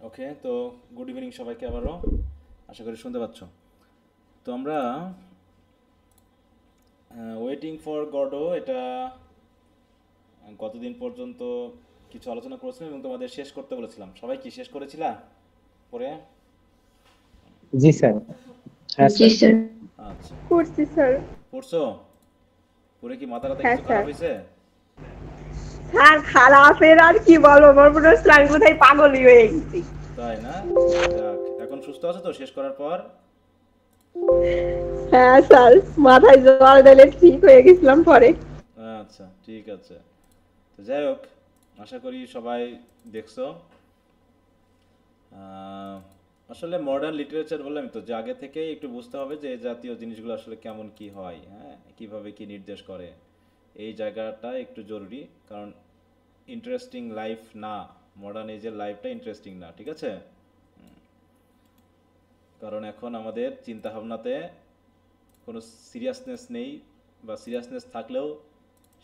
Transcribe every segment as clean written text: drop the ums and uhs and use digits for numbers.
ওকে, তো good evening সবাইকে আবারও। আশা করি শুনতে পাচ্ছ। তো আমরা ওয়েটিং ফর গডো এটা গতদিন পর্যন্ত কিছু আলোচনা করেছিলাম এবং তোমাদের শেষ করতে বলেছিলাম। সবাই কি শেষ করেছিলা পরে? জি স্যার। হ্যাঁ জি স্যার। স্যার। আচ্ছা, করছি স্যার। পড়ছো? পরে কি মাথা টাথা হ্যাঁ কিছু খারাপ স্যার। হয়েছে? স্যার খারাপের আর কি বলবো, আমার মনে হচ্ছে আমি বোধহয় পাগলই হয়ে গেছি। তাই না? যাক, এখন সুস্থ আছো তো শেষ করার পর? হ্যাঁ স্যার, মাথায় জল ঢেলে ঠিক হয়ে গেছিলাম পরে। আচ্ছা, ঠিক আছে। তো যাই হোক, আশা করি সবাই দেখছো। আহ, আসলে মডার্ন লিটারেচার বললাম তো, যে আগে থেকেই একটু বুঝতে হবে যে এই জাতীয় জিনিসগুলো আসলে কেমন কি হয়, হ্যাঁ, কিভাবে কি নির্দেশ করে। এই জায়গাটা একটু জরুরি, কারণ ইন্টারেস্টিং লাইফ না, মডার্ন এজের লাইফটা ইন্টারেস্টিং না, ঠিক আছে? কারণ এখন আমাদের চিন্তা ভাবনাতে কোনো সিরিয়াসনেস নেই, বা সিরিয়াসনেস থাকলেও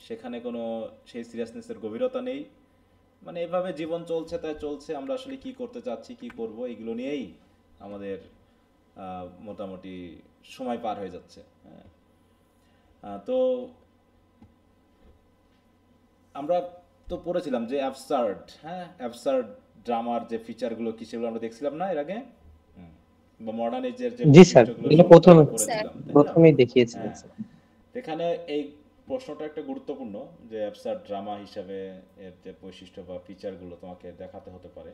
সেখানে কোনো সেই সিরিয়াসনেসের গভীরতা নেই। মানে এভাবে জীবন চলছে, তাই চলছে। আমরা আসলে কি করতে চাচ্ছি, কি করব, এগুলো নিয়েই আমাদের মোটামুটি সময় পার হয়ে যাচ্ছে, হ্যাঁ। তো আমরা তো পড়েছিলাম যে অ্যাবসার্ড, হ্যাঁ, অ্যাবসার্ড ড্রামার যে ফিচারগুলো কি সেগুলো আমরা দেখছিলাম না এর আগে? হুম। বা মডার্ন এজের যে জি স্যার, বৈশিষ্ট্যগুলো এগুলো সেগুলো তো আমরা পড়েছিলাম, তাই না? প্রথমেই দেখিয়েছিলেন হ্যাঁ। স্যার। এখানে এই প্রশ্নটা একটা গুরুত্বপূর্ণ, যে অ্যাবসার্ড ড্রামা হিসাবে এর যে বৈশিষ্ট্য বা ফিচারগুলো তোমাকে দেখাতে হতে পারে।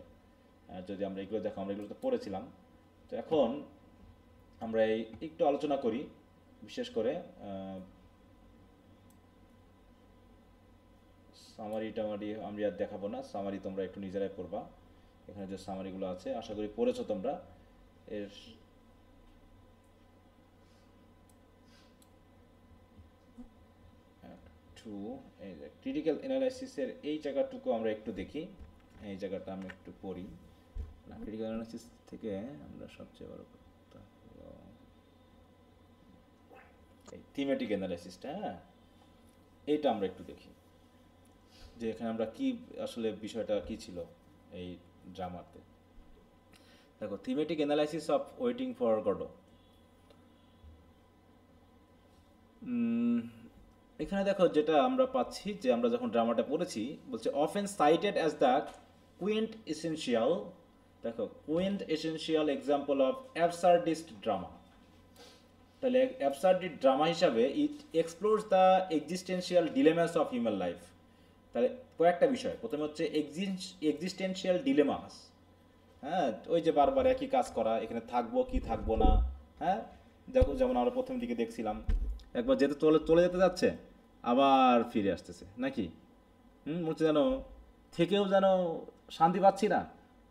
যদি আমরা এগুলো দেখো, আমরা এগুলো তো পড়েছিলাম। তো এখন আমরা এই একটু আলোচনা করি, বিশেষ করে সামারি টামারি আমি আর দেখাবো না, সামারি তোমরা একটু নিজেরাই পড়বা। এখানে যে সামারিগুলো আছে আশা করি পড়েছো তোমরা। এর একটু এই যে ক্রিটিক্যাল অ্যানালাইসিসের এই জায়গাটুকু আমরা একটু দেখি। এই জায়গাটা আমি একটু পড়ি না। ক্রিটিক্যাল অ্যানালাইসিস থেকে আমরা সবচেয়ে বড় কথা হলো এই থিমেটিক অ্যানালাইসিসটা, হ্যাঁ, এইটা আমরা একটু দেখি, যে এখানে আমরা কি আসলে বিষয়টা কি ছিল এই ড্রামাতে। দেখো, thematic analysis of waiting for Godot. এখানে দেখো যেটা আমরা পাচ্ছি, যে আমরা যখন ড্রামাটা পড়েছি, বলছে often cited as the quintessential, দেখো quintessential example of absurdist drama. তাহলে অ্যাবসার্ডিড ড্রামা হিসাবে it explores the existential dilemmas of human life. তাহলে কয়েকটা বিষয়, প্রথমে হচ্ছে এক্সিস্টেন্সিয়াল ডিলেমাস, হ্যাঁ, ওই যে বারবার একই কাজ করা, এখানে থাকবো কি থাকবো না, হ্যাঁ। দেখো যেমন আমরা প্রথম দিকে দেখছিলাম, একবার যেতে চলে চলে যেতে যাচ্ছে, আবার ফিরে আসতেছে নাকি। মনে হচ্ছে যেন থেকেও যেন শান্তি পাচ্ছি না,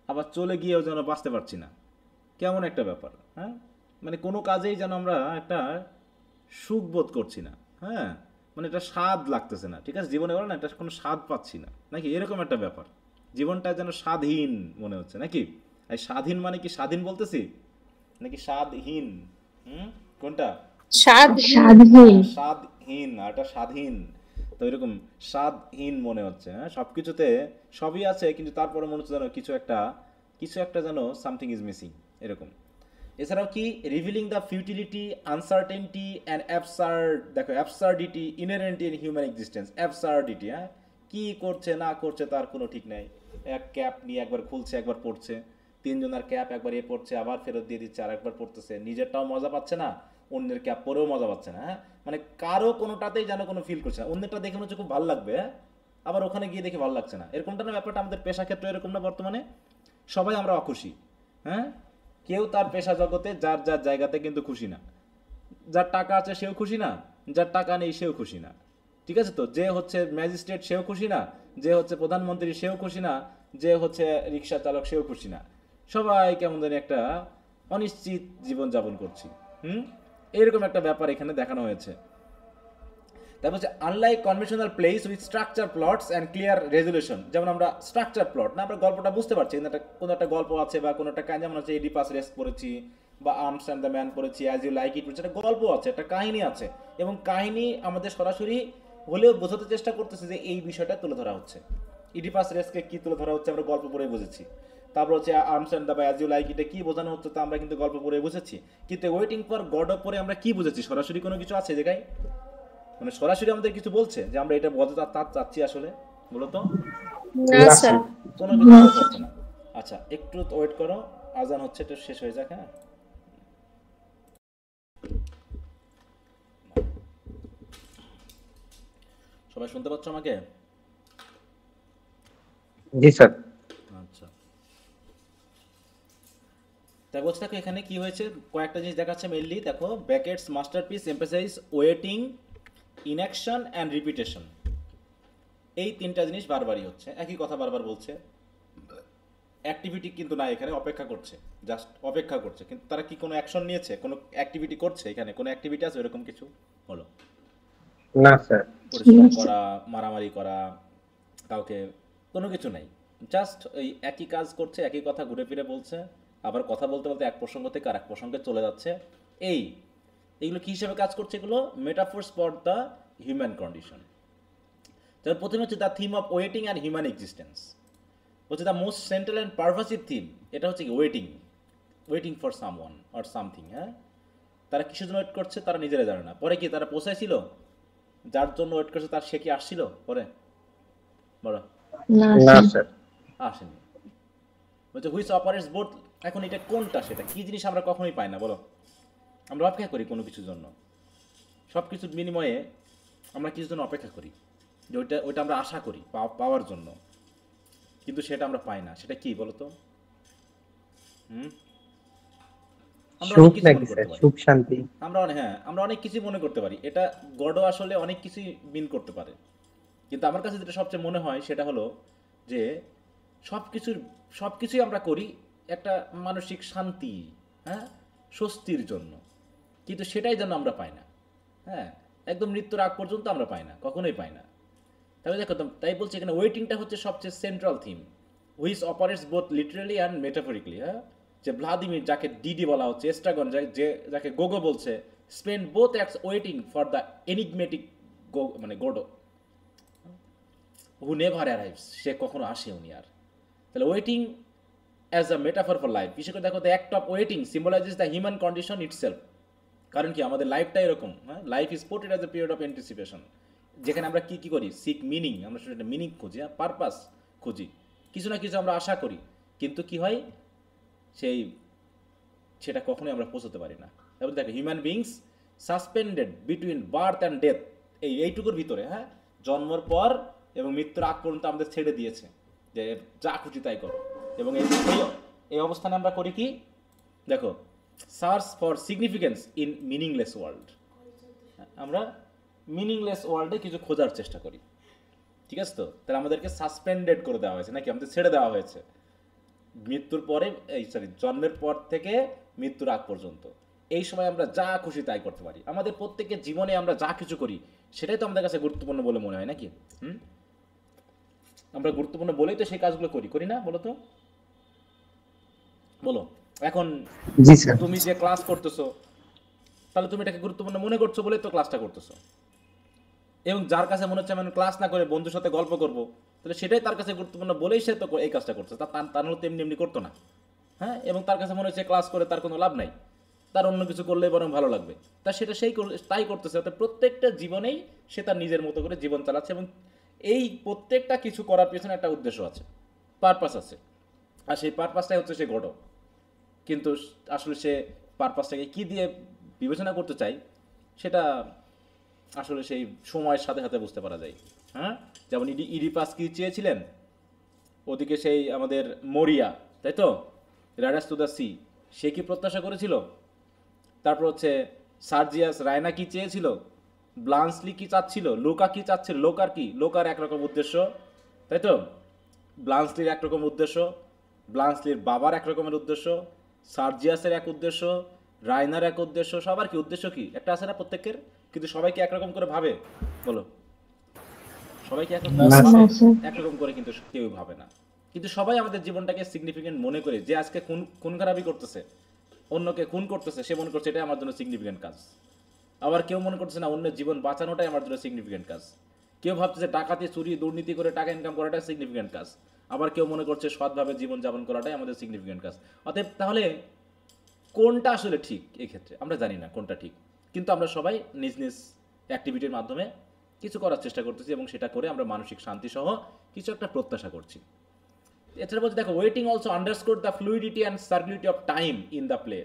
আবার চলে গিয়েও যেন বাঁচতে পারছি না, কেমন একটা ব্যাপার, হ্যাঁ। মানে কোনো কাজেই যেন আমরা একটা সুখ বোধ করছি না, হ্যাঁ। মানে এটা স্বাদ লাগতেছে না, ঠিক আছে, জীবনে বলো না, এটা কোনো স্বাদ পাচ্ছি না নাকি, এরকম একটা ব্যাপার। জীবনটা যেন স্বাদহীন মনে হচ্ছে নাকি। আর স্বাধীন মানে কি স্বাধীন বলতেছি, নাকি স্বাদহীন? কোনটা? স্বাধীন। স্বাদহীন আর এটা স্বাধীন। তো এরকম স্বাদহীন মনে হচ্ছে, হ্যাঁ। সব কিছুতে সবই আছে, কিন্তু তারপরে মনে হচ্ছে যেন কিছু একটা যেন সামথিং ইজ মিসিং, এরকম। এছাড়াও কি, revealing the futility, uncertainty and absurd, দেখো absurdity inherent in human existence, absurdity, হ্যাঁ। কি করছে না করছে তার কোনো ঠিক নাই। এক ক্যাপ নিয়ে একবার খুলছে একবার পড়ছে, তিনজনের ক্যাপ একবার এ পড়ছে আবার ফেরত দিয়ে দিচ্ছে, আর একবার পড়তেছে, নিজেরটাও মজা পাচ্ছে না, অন্যের ক্যাপ পরেও মজা পাচ্ছে না, হ্যাঁ। মানে কারো কোনোটাতেই যেন কোনো ফিল করছে না, অন্যেরটা দেখে মনে হচ্ছে খুব ভালো লাগবে, হ্যাঁ, আবার ওখানে গিয়ে দেখে ভালো লাগছে না, এরকমটা না ব্যাপারটা। আমাদের পেশা ক্ষেত্রে এরকম না বর্তমানে, সবাই আমরা অখুশি, হ্যাঁ। কেউ তার পেশা জগতে যার যার জায়গাতে কিন্তু খুশি না। যার টাকা আছে সেও খুশি না, যার টাকা নেই সেও খুশি না, ঠিক আছে। তো যে হচ্ছে ম্যাজিস্ট্রেট সেও খুশি না, যে হচ্ছে প্রধানমন্ত্রী সেও খুশি না, যে হচ্ছে রিক্সা চালক সেও খুশি না। সবাই কেমন জানি একটা অনিশ্চিত জীবন যাপন করছি। হুম এরকম একটা ব্যাপার এখানে দেখানো হয়েছে। তারপর হচ্ছে unlike conventional place with structure plots and clear resolution. যেমন আমরা স্ট্রাকচার প্লট না, আমরা গল্পটা বুঝতে পারছি, কোনো একটা গল্প আছে বা কোনো একটা, যেমন হচ্ছে এডিপাস রেস পড়েছি বা আর্মস অ্যান্ড দ্য ম্যান পড়েছি, অ্যাজ ইউ লাইক ইট পড়েছি, একটা গল্প আছে, একটা কাহিনী আছে, এবং কাহিনী আমাদের সরাসরি হলেও বোঝাতে চেষ্টা করতেছে যে এই বিষয়টা তুলে ধরা হচ্ছে। ইডিপাস রেসকে কি তুলে ধরা হচ্ছে আমরা গল্প পড়ে বুঝেছি। তারপর হচ্ছে arms and the as you like এটা কি বোঝানো হচ্ছে তা আমরা কিন্তু গল্প পড়ে বুঝেছি, কিন্তু ওয়েটিং ফর গডও পরে আমরা কি বুঝেছি? সরাসরি কোনো কিছু আছে জায়গায়, মানে সরাসরি আমাদের কিছু বলছে যে আমরা এটা বলতে চাচ্ছি আসলে, বলো তো? না স্যার। কোনো কিছু বলতে হচ্ছে না। আচ্ছা একটু ওয়েট করো, আজান হচ্ছে, একটু শেষ হয়ে যাক। হ্যাঁ, সবাই শুনতে পাচ্ছ আমাকে? জি স্যার। আচ্ছা, তাই বলছে দেখো এখানে কি হয়েছে, কয়েকটা জিনিস দেখাচ্ছে মেইনলি। দেখো Beckett's masterpiece emphasise waiting, inaction and repetition, এই তিনটা জিনিস বারবারই হচ্ছে, একই কথা বারবার বলছে। অ্যাক্টিভিটি কিন্তু না এখানে, অপেক্ষা করছে, জাস্ট অপেক্ষা করছে, কিন্তু তারা কি কোনো অ্যাকশন নিয়েছে, কোনো অ্যাক্টিভিটি করছে? এখানে কোনো অ্যাক্টিভিটি আছে এরকম কিছু? বলো। না স্যার। পরিশ্রম করা, মারামারি করা, কাউকে, কোনো কিছু নাই। জাস্ট ওই একই কাজ করছে, একই কথা ঘুরে ফিরে বলছে, আবার কথা বলতে বলতে এক প্রসঙ্গ থেকে আর এক প্রসঙ্গে চলে যাচ্ছে। এইগুলো কি হিসেবে কাজ করছে? এগুলো metaphors for the human condition. তার প্রথমে হচ্ছে the theme of waiting and human existence, হচ্ছে the most central and pervasive theme. এটা হচ্ছে কি waiting for someone or something. হ্যাঁ, তারা কিসের জন্য ওয়েট করছে তারা নিজেরা জানে না। পরে কি তারা পৌঁছাইছিল? যার জন্য ওয়েট করছে তার সে কি আসছিল পরে? বলো। না না স্যার। স্যার। আসেনি। বলছে হুইচ অপারেটস বোথ। এখন এটা কোনটা, সেটা কি জিনিস আমরা কখনোই পাই না, বলো? আমরা অপেক্ষা করি কোনো কিছুর জন্য, সব কিছুর বিনিময়ে আমরা কিছুর জন্য অপেক্ষা করি, যে ওইটা আমরা আশা করি পাওয়ার জন্য, কিন্তু সেটা আমরা পাই না। সেটা কি বলো তো? আমরা অনেক সুখ কিছু নাকি মনে স্যার? করতে পারি, সুখ শান্তি। আমরা অনেক কিছু মনে করতে পারি, এটা গডও আসলে অনেক কিছুই মিন করতে পারে। কিন্তু আমার কাছে যেটা সবচেয়ে মনে হয় সেটা হলো যে সব কিছুই আমরা করি একটা মানসিক শান্তি, হ্যাঁ, স্বস্তির জন্য, কিন্তু সেটাই যেন আমরা পাই না। হ্যাঁ, একদম মৃত্যুর আগ পর্যন্ত আমরা পাই না, কখনোই পাই না। তাহলে দেখো, তাই বলছি এখানে ওয়েটিংটা হচ্ছে সবচেয়ে central theme, which operates both literally and metaphorically. হ্যাঁ, যে ভ্লাদিমির যাকে ডিডি বলা হচ্ছে, এস্ট্রাগন যাকে গোগো বলছে, spend both acts waiting for the enigmatic মানে গোডো হু নেভার অ্যারাইভস, সে কখনো আসেওনি আর। তাহলে waiting as a metaphor for life, বিশেষ করে দেখো the act of waiting symbolises the human condition itself. কারণ কি আমাদের লাইফটা এরকম, হ্যাঁ, life is portrayed as a period of anticipation, যেখানে আমরা কি করি, সিক মিনিং, আমরা সেটা মিনিং খুঁজি, হ্যাঁ, পারপাস খুঁজি, কিছু না কিছু আমরা আশা করি, কিন্তু কি হয় সেটা কখনোই আমরা পৌঁছতে পারি না। তারপর দেখো human beings suspended between birth and death, এইটুকুর ভিতরে, হ্যাঁ, জন্মের পর এবং মৃত্যুর আগ পর্যন্ত আমাদের ছেড়ে দিয়েছে যে যা খুশি তাই করো। এবং এই অবস্থানে আমরা করি কি দেখো, search for significance in meaningless world, আমরা মিনিংলেস ওয়ার্ল্ডে কিছু খোঁজার চেষ্টা করি। ঠিক আছে, তো তাহলে আমাদেরকে সাসপেন্ডেড করে দেওয়া হয়েছে, নাকি আমাদের ছেড়ে দেওয়া হয়েছে মৃত্যুর পরে, জন্মের পর থেকে মৃত্যুর আগ পর্যন্ত। এই সময় আমরা যা খুশি তাই করতে পারি। আমাদের প্রত্যেকের জীবনে আমরা যা কিছু করি সেটাই তো আমাদের কাছে গুরুত্বপূর্ণ বলে মনে হয়, নাকি? আমরা গুরুত্বপূর্ণ বলেই তো সেই কাজগুলো করি না, বলো তো? বলো। এখন জি স্যার। তুমি যে ক্লাস করতেছো, তাহলে তুমি এটাকে গুরুত্বপূর্ণ মনে করছো বলেই তো ক্লাসটা করতেছো। এবং যার কাছে মনে হচ্ছে আমি ক্লাস না করে বন্ধুর সাথে গল্প করব, তাহলে সেটাই তার কাছে গুরুত্বপূর্ণ বলেই সে তো এই কাজটা করছে, তার হলো তেমনি এমনি করতো না। হ্যাঁ, এবং তার কাছে মনে হচ্ছে ক্লাস করে তার কোনো লাভ নাই, তার অন্য কিছু করলেই বরং ভালো লাগবে, তা সেটা তাই করতেছে। অর্থাৎ প্রত্যেকটা জীবনেই সে তার নিজের মতো করে জীবন চালাচ্ছে, এবং এই প্রত্যেকটা কিছু করার পেছনে একটা উদ্দেশ্য আছে, পারপাস আছে, আর সেই পারপাসটাই হচ্ছে সে গড়। কিন্তু আসলে সে পারপাসটাকে কি দিয়ে বিবেচনা করতে চাই সেটা আসলে সেই সময়ের সাথে সাথে বুঝতে পারা যায়। হ্যাঁ, যেমন ইডিপাস কি চেয়েছিলেন, ওদিকে সেই আমাদের মরিয়া, তাই তো, রাইডার্স টু দ্য সি, সে কি প্রত্যাশা করেছিল? তারপর হচ্ছে সার্জিয়াস রায়না কি চেয়েছিল, ব্লান্সলি কি চাচ্ছিল, লোকা কি চাচ্ছিল, লোকার একরকম উদ্দেশ্য, তাই তো, ব্লান্সলির একরকম উদ্দেশ্য, ব্লান্সলির বাবার এক রকমের উদ্দেশ্য, সার্জিয়াসের এক উদ্দেশ্য, রায়নার এক উদ্দেশ্য, সবার কি উদ্দেশ্য কি একটা আছে না প্রত্যেকের, কিন্তু সবাইকে একরকম করে ভাবে, বলো? সবাইকে একরকম করে কিন্তু কেউ ভাবে না। কিন্তু সবাই আমাদের জীবনটাকে সিগনিফিকেন্ট মনে করে, যে আজকে খুন খারাপি করতেছে, অন্যকে খুন করতেছে, সে মনে করছে এটাই আমার জন্য সিগনিফিকেন্ট কাজ। আবার কেউ মনে করছে না, অন্যের জীবন বাঁচানোটাই আমার জন্য সিগনিফিকেন্ট কাজ। কেউ ভাবছে যে ডাকাতি, চুরি, দুর্নীতি করে টাকা ইনকাম করাটাই সিগনিফিকেন্ট কাজ। আবার কেউ মনে করছে সৎভাবে জীবনযাপন করাটাই আমাদের সিগনিফিকেন্ট কাজ। অতএব তাহলে কোনটা আসলে ঠিক এই ক্ষেত্রে আমরা জানি না কোনটা ঠিক, কিন্তু আমরা সবাই নিজ নিজ অ্যাক্টিভিটির মাধ্যমে কিছু করার চেষ্টা করতেছি এবং সেটা করে আমরা মানসিক শান্তি সহ কিছু একটা প্রত্যাশা করছি। এছাড়া বলছে দেখো, waiting also underscore the fluidity and circularity of time in the play,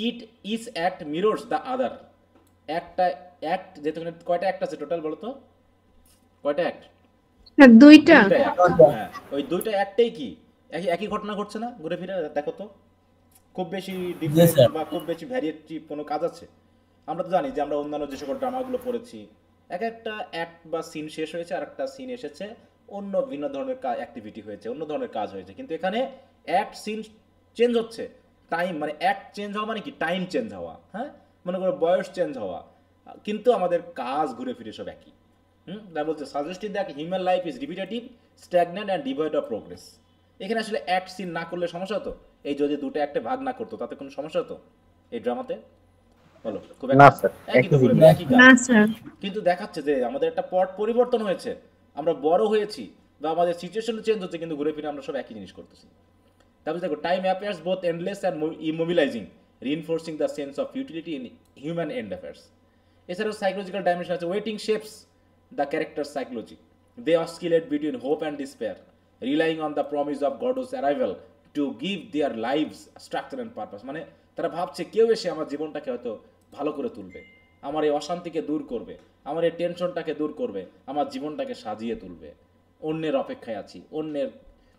it is act mirrors the other. একটা অ্যাক্ট, যেখানে কয়টা অ্যাক্ট আছে টোটাল বলো তো, কয়টা অ্যাক্ট? দুইটা। দুইটা act, হ্যাঁ, ওই দুইটা অ্যাক্টেই কি একই একই ঘটনা ঘটছে না? ঘুরে ফিরে দেখো তো, খুব বেশি ডিফারেন্ট বা খুব বেশি ভ্যারিয়েটিভ কোনো কাজ আছে? আমরা তো জানি যে আমরা অন্যান্য যে সকল ড্রামাগুলো পড়েছি, এক একটা অ্যাক্ট বা সিন শেষ হয়েছে আর একটা সিন এসেছে, অন্য ভিন্ন ধরনের অ্যাক্টিভিটি হয়েছে, অন্য ধরনের কাজ হয়েছে, কিন্তু এখানে অ্যাক্ট সিন চেঞ্জ হচ্ছে, টাইম মানে অ্যাক্ট চেঞ্জ হওয়া মানে কি টাইম চেঞ্জ হওয়া, হ্যাঁ, মনে করো বয়স চেঞ্জ হওয়া, কিন্তু আমাদের কাজ ঘুরে ফিরে সব একই। তাই বলছে suggesting that human life is repetitive, stagnant and devoid of progress. এখানে আসলে অ্যাক্ট সিন না করলে সমস্যা হতো? এই যদি দুটো অ্যাক্টে ভাগ না করতো তাতে কোনো সমস্যা হতো এই ড্রামাতে? বলো, খুব না একটা স্যার, একই তো, একই ঘুরে জিনিস। ফিরে একই না কাজ, স্যার। কিন্তু দেখাচ্ছে যে আমাদের একটা পট পরিবর্তন হয়েছে, আমরা বড় হয়েছি বা আমাদের সিচুয়েশন চেঞ্জ হচ্ছে, কিন্তু ঘুরে ফিরে আমরা সব একই জিনিস করতেছি। তারপরে দেখো, time appears both endless and immobilising, reinforcing the sense of utility in human end affairs. এছাড়াও সাইকোলজিক্যাল ডাইমেনশন আছে, waiting shapes the character psychology, they oscillate between hope and despair, relying on the promise of god's arrival to give their lives structure and purpose. মানে তারা ভাবছে কেউ এসে আমার জীবনটাকে হয়তো ভালো করে তুলবে, আমার এই অশান্তিকে দূর করবে, আমার এই টেনশনটাকে দূর করবে, আমার জীবনটাকে সাজিয়ে তুলবে। অন্যের অপেক্ষায় আছি, অন্যের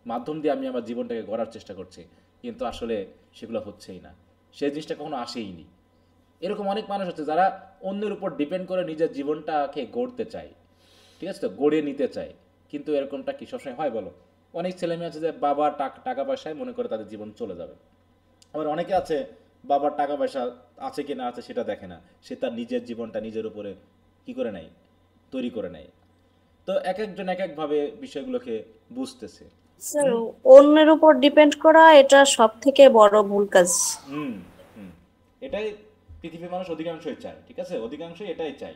মাধ্যম দিয়ে আমি আমার জীবনটাকে গড়ার চেষ্টা করছি, কিন্তু আসলে সেগুলো হচ্ছেই না, সেই জিনিসটা কখনো আসেইনি। এরকম অনেক মানুষ আছে যারা অন্যের উপর ডিপেন্ড করে নিজের জীবনটাকে গড়তে চায়, ঠিক আছে তো, গড়ে নিতে চায়, কিন্তু এরকমটা কি সবসময় হয় বলো? অনেক ছেলেমেয়ে আছে যে বাবার টাকা পয়সায় মনে করে তাদের জীবন চলে যাবে। আবার অনেকে আছে বাবার টাকা পয়সা আছে কি না আছে সেটা দেখে না, সে তার নিজের জীবনটা নিজের উপরে কি করে নেয়, তৈরি করে নেয়। তো এক একজন এক একভাবে বিষয়গুলোকে বুঝতেছে। স্যার, অন্যের উপর ডিপেন্ড করা এটা সব থেকে বড় ভুল কাজ। হুম হুম এটাই পৃথিবীর মানুষ অধিকাংশই চায়, ঠিক আছে, অধিকাংশই এটাই চাই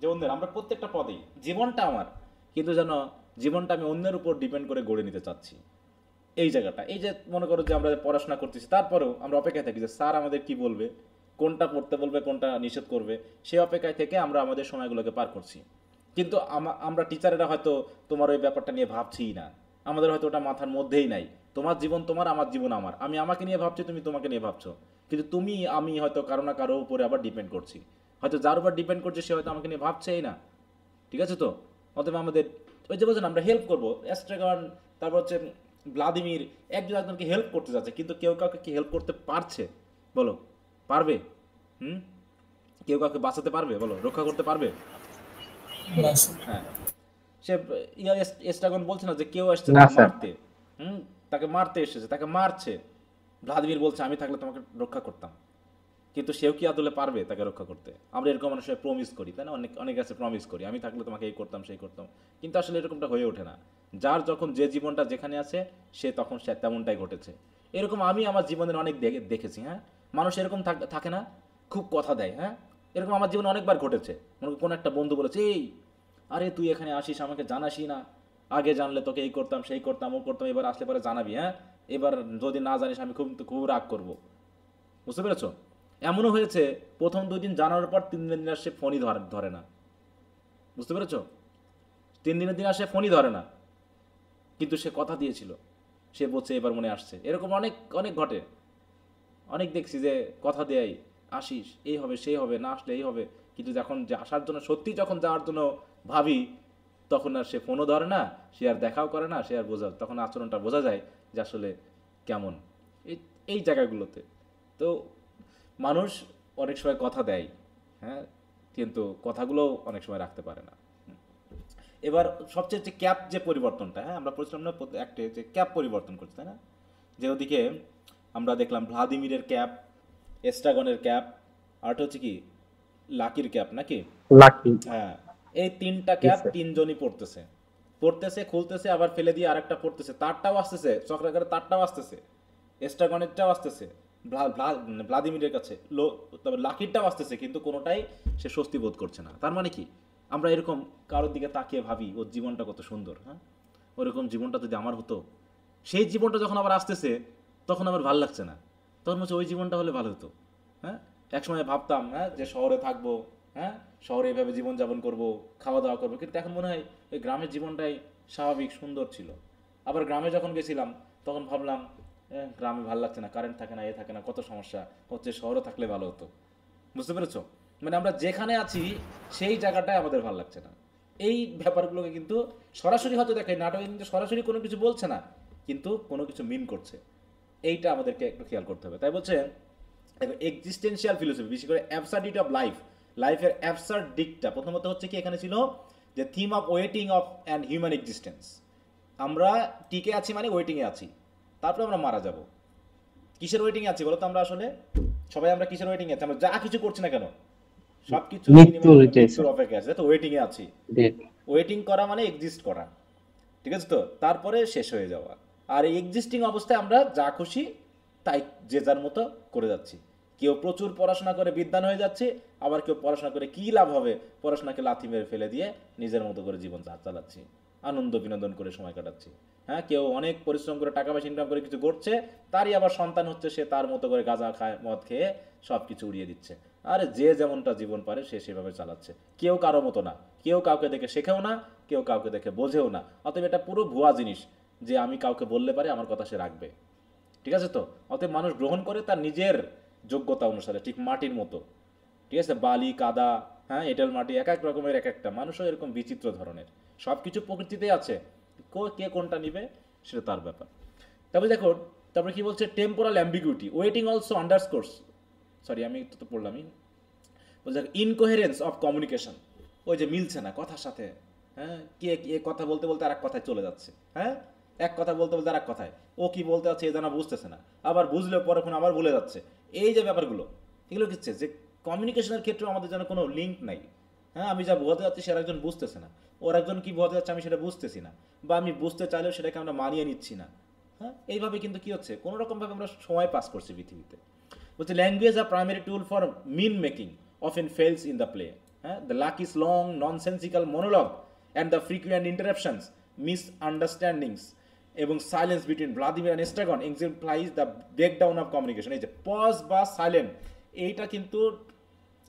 যে অন্যের, আমরা প্রত্যেকটা পদেই জীবনটা আমার, কিন্তু যেন জীবনটা আমি অন্যের উপর ডিপেন্ড করে গড়ে নিতে চাচ্ছি। এই জায়গাটা, এই যে মনে করো যে আমরা পড়াশোনা করতেছি, তারপরেও আমরা অপেক্ষায় থাকি যে স্যার আমাদের কি বলবে, কোনটা পড়তে বলবে, কোনটা নিষেধ করবে, সেই অপেক্ষায় থেকে আমরা আমাদের সময়গুলোকে পার করছি। কিন্তু আমরা টিচারেরা হয়তো তোমার ওই ব্যাপারটা নিয়ে ভাবছিই না, আমাদের হয়তো ওটা মাথার মধ্যেই নাই। তোমার জীবন তোমার, আমার জীবন আমার, আমি আমাকে নিয়ে ভাবছি, তুমি তোমাকে নিয়ে ভাবছো, কিন্তু তুমি আমি হয়তো কারো না কারো উপরে আবার ডিপেন্ড করছি, হয়তো যার উপর ডিপেন্ড করছে সে হয়তো আমাকে নিয়ে ভাবছেই না, ঠিক আছে তো। অতএব আমাদের ওই যে বলছেন আমরা হেল্প করবো, এস্ট্রাগন, তারপর হচ্ছে ভ্লাদিমির, একজন একজনকে হেল্প করতে যাচ্ছে, কিন্তু কেউ কাউকে কি হেল্প করতে পারছে বলো? পারবে? কেউ কাউকে বাঁচাতে পারবে বলো? রক্ষা করতে পারবে? হ্যাঁ, সে এস্ট্রাগন বলছে না যে কেউ আসছে না, তাকে স্যার। মারতে, তাকে মারতে এসেছে, তাকে মারছে। ভ্লাদিমির বলছে আমি থাকলে তোমাকে রক্ষা করতাম, কিন্তু সেও কি আদলে পারবে তাকে রক্ষা করতে? আমরা এরকম অনেক সময় প্রমিস করি, তাই না, অনেক অনেক কাছে প্রমিস করি আমি থাকলে তোমাকে এই করতাম সেই করতাম, কিন্তু আসলে এরকমটা হয়ে ওঠে না। যার যখন যে জীবনটা যেখানে আছে সে তখন সে তেমনটাই ঘটেছে। এরকম আমি আমার জীবনের অনেক দেখেছি, হ্যাঁ, মানুষ এরকম থাকে না, খুব কথা দেয়, হ্যাঁ, এরকম আমার জীবনে অনেকবার ঘটেছে। মনে করো কোনো একটা বন্ধু বলেছে এই আরে তুই এখানে আসিস আমাকে জানাসই না, আগে জানলে তোকে এই করতাম সেই করতাম ও করতাম, এবার আসলে পরে জানাবি, হ্যাঁ, এবার যদি না জানিস আমি খুব খুব রাগ করবো, বুঝতে পেরেছো? এমনও হয়েছে প্রথম 2 দিন জানানোর পর 3 দিন আর সে ফোনই ধরে না, বুঝতে পেরেছো? 3 দিনের দিন আর সে ফোনই ধরে না, কিন্তু সে কথা দিয়েছিল, সে বলছে এবার মনে আসছে। এরকম অনেক অনেক ঘটে, অনেক দেখছি যে কথা দেয় আসিস এই হবে সেই হবে, না আসলে এই হবে, কিন্তু যখন যে আসার জন্য সত্যি যখন যাওয়ার জন্য ভাবি তখন আর সে ফোনও ধরে না, সে আর দেখাও করে না, সে আর তখন আচরণটা বোঝা যায় যে আসলে কেমন এই এই জায়গাগুলোতে। তো মানুষ অনেক সময় কথা দেয়, হ্যাঁ, কিন্তু কথাগুলোও অনেক সময় রাখতে পারে না। এবার সবচেয়ে যে ক্যাপ যে পরিবর্তনটা, হ্যাঁ, আমরা পরিশ্রম না একটা যে ক্যাপ পরিবর্তন করছে, তাই না, যে ওদিকে আমরা দেখলাম ভ্লাদিমিরের ক্যাপ, এস্ট্রাগনের ক্যাপ, আর হচ্ছে কি লাকির ক্যাপ নাকি, লাকি। হ্যাঁ, এই 3টা ক্যাপ sir. 3 জনই পড়তেছে খুলতেছে আবার ফেলে দিয়ে আরেকটা পড়তেছে, তারটাও আসতেছে চক্রাকারে, তারটাও আসতেছে, এস্ট্রাগনেরটাও আসতেছে, ভ্লাদিমিরের কাছে তবে লাকিরটাও আসতেছে, কিন্তু কোনোটাই সে স্বস্তি বোধ করছে না। তার মানে কি আমরা এরকম কারোর দিকে তাকিয়ে ভাবি ওর জীবনটা কত সুন্দর, হ্যাঁ, ওরকম জীবনটা যদি আমার হতো সেই জীবনটা যখন আবার আসতেছে তখন আবার ভালো লাগছে না, তখন হচ্ছে ওই জীবনটা হলে ভালো হতো। হ্যাঁ, একসময় ভাবতাম হ্যাঁ যে শহরে থাকবো, হ্যাঁ শহরে এইভাবে জীবনযাপন করব, খাওয়া দাওয়া করবো, কিন্তু এখন মনে হয় ওই গ্রামের জীবনটাই স্বাভাবিক সুন্দর ছিল। আবার গ্রামে যখন গেছিলাম তখন ভাবলাম গ্রামে ভালো লাগছে না, কারেন্ট থাকে না, এ থাকে না, কত সমস্যা হচ্ছে, শহরে থাকলে ভালো হতো। বুঝতে পেরেছো? মানে আমরা যেখানে আছি সেই জায়গাটায় আমাদের ভালো লাগছে না। এই ব্যাপারগুলোকে কিন্তু সরাসরি হয়তো দেখাই, নাটকে কিন্তু সরাসরি কোনো কিছু বলছে না, কিন্তু কোনো কিছু মিন করছে। এইটা আমাদেরকে একটু খেয়াল করতে হবে। তাই বলছে এক্সিস্টেন্সিয়াল ফিলোসফি, বিশেষ করে অ্যাবসার্ডিটি অফ লাইফ, লাইফের অ্যাবসার্ড দিকটা প্রথমত হচ্ছে কি এখানে ছিল যে theme of waiting of and human existence. আমরা টিকে আছি মানে ওয়েটিংয়ে আছি, তারপরে আমরা মারা যাব। কিসের ওয়েটিংয়ে আছি বলো তো? আমরা আসলে সবাই আমরা কিসের ওয়েটিংয়ে আছি? আমরা যা কিছু করছি না কেন সবকিছু মৃত্যুর হইতেছে। মৃত্যুর অপেক্ষা আছে, তো ওয়েটিংয়ে আছি। Death. ওয়েটিং করা মানে এক্সিস্ট করা, ঠিক আছে তো? তারপরে শেষ হয়ে যাওয়া। আর এই এক্সিস্টিং অবস্থায় আমরা যা খুশি তাই যে যার মতো করে যাচ্ছি। কেউ প্রচুর পড়াশোনা করে বিদ্বান হয়ে যাচ্ছে, আবার কেউ পড়াশোনা করে কী লাভ হবে, পড়াশোনাকে লাথি মেরে ফেলে দিয়ে নিজের মতো করে জীবন চালাচ্ছি, আনন্দ বিনোদন করে সময় কাটাচ্ছি। হ্যাঁ, কেউ অনেক পরিশ্রম করে টাকা পয়সা ইনকাম করে কিছু করছে, তারই আবার সন্তান হচ্ছে, সে তার মতো করে গাঁজা খায়, মদ খেয়ে সব কিছু উড়িয়ে দিচ্ছে। আরে যে যেমনটা জীবন পারে সে সেভাবে চালাচ্ছে, কেউ কারো মতো না, কেউ কাউকে দেখে শেখেও না, কেউ কাউকে দেখে বোঝেও না। অতএব এটা পুরো ভুয়া জিনিস যে আমি কাউকে বললে পারে আমার কথা সে রাখবে, ঠিক আছে তো? অতএব মানুষ গ্রহণ করে তার নিজের যোগ্যতা অনুসারে, ঠিক মাটির মতো, ঠিক আছে? বালি কাদা, হ্যাঁ এঁটেল মাটি, এক এক রকমের এক একটা মানুষও এরকম বিচিত্র ধরনের, সব কিছু প্রকৃতিতেই আছে, কে কোনটা নিবে সেটা তার ব্যাপার। তারপরে দেখো, তারপরে কি বলছে, temporal ambiguity, waiting also underscores, sorry আমি তো পড়লামই, বলছে ইনকোহেরেন্স অফ কমিউনিকেশন, ওই যে মিলছে না কথার সাথে, হ্যাঁ কে কে কথা বলতে বলতে আর এক কথায় চলে যাচ্ছে, হ্যাঁ এক কথা বলতে বলতে আর এক কথায়, ও কি বলতে যাচ্ছে এ জানা বুঝতেছে না, আবার বুঝলেও পরক্ষণ আবার ভুলে যাচ্ছে। এই যে ব্যাপারগুলো, এগুলো কিচ্ছে যে কমিউনিকেশনের ক্ষেত্রে আমাদের যেন কোনো লিঙ্ক নাই। হ্যাঁ, আমি যা বোঝাতে যাচ্ছি সেটা একজন বুঝতেছে না, ওর একজন কি বোঝাতে যাচ্ছে আমি সেটা বুঝতেছি না, বা আমি বুঝতে চাইলেও সেটাকে আমরা মানিয়ে নিচ্ছি না। হ্যাঁ, এইভাবে কিন্তু কি হচ্ছে, কোনো রকমভাবে আমরা সময় পাস করছি পৃথিবীতে। বলছে language our primary tool for mean making often fails in the play. The Lucky's long, nonsensical monologue and the frequent interruptions, misunderstandings এবং silence between Vladimir and Estragon exemplifies the breakdown of communication. এই যে pause বা silent, এইটা কিন্তু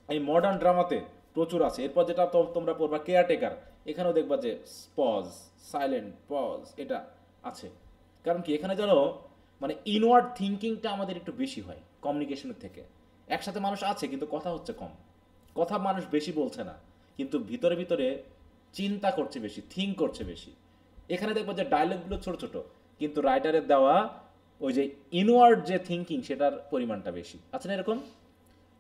এই modern ড্রামাতে প্রচুর আছে। এরপর যেটা তোমরা পড়বা কেয়ারটেকার, এখানেও দেখবা যে পজ, সাইলেন্ট, পজ এটা আছে। কারণ কি এখানে যেন মানে ইনওয়ার্ড থিঙ্কিংটা আমাদের একটু বেশি হয় কমিউনিকেশনের থেকে। একসাথে মানুষ আছে কিন্তু কথা হচ্ছে কম, কথা মানুষ বেশি বলছে না, কিন্তু ভিতরে ভিতরে চিন্তা করছে বেশি, থিঙ্ক করছে বেশি। এখানে দেখবো যে ডায়লগগুলো ছোট ছোট, কিন্তু রাইটারের দেওয়া ওই যে ইনওয়ার্ড যে থিঙ্কিং সেটার পরিমাণটা বেশি আছে না? এরকম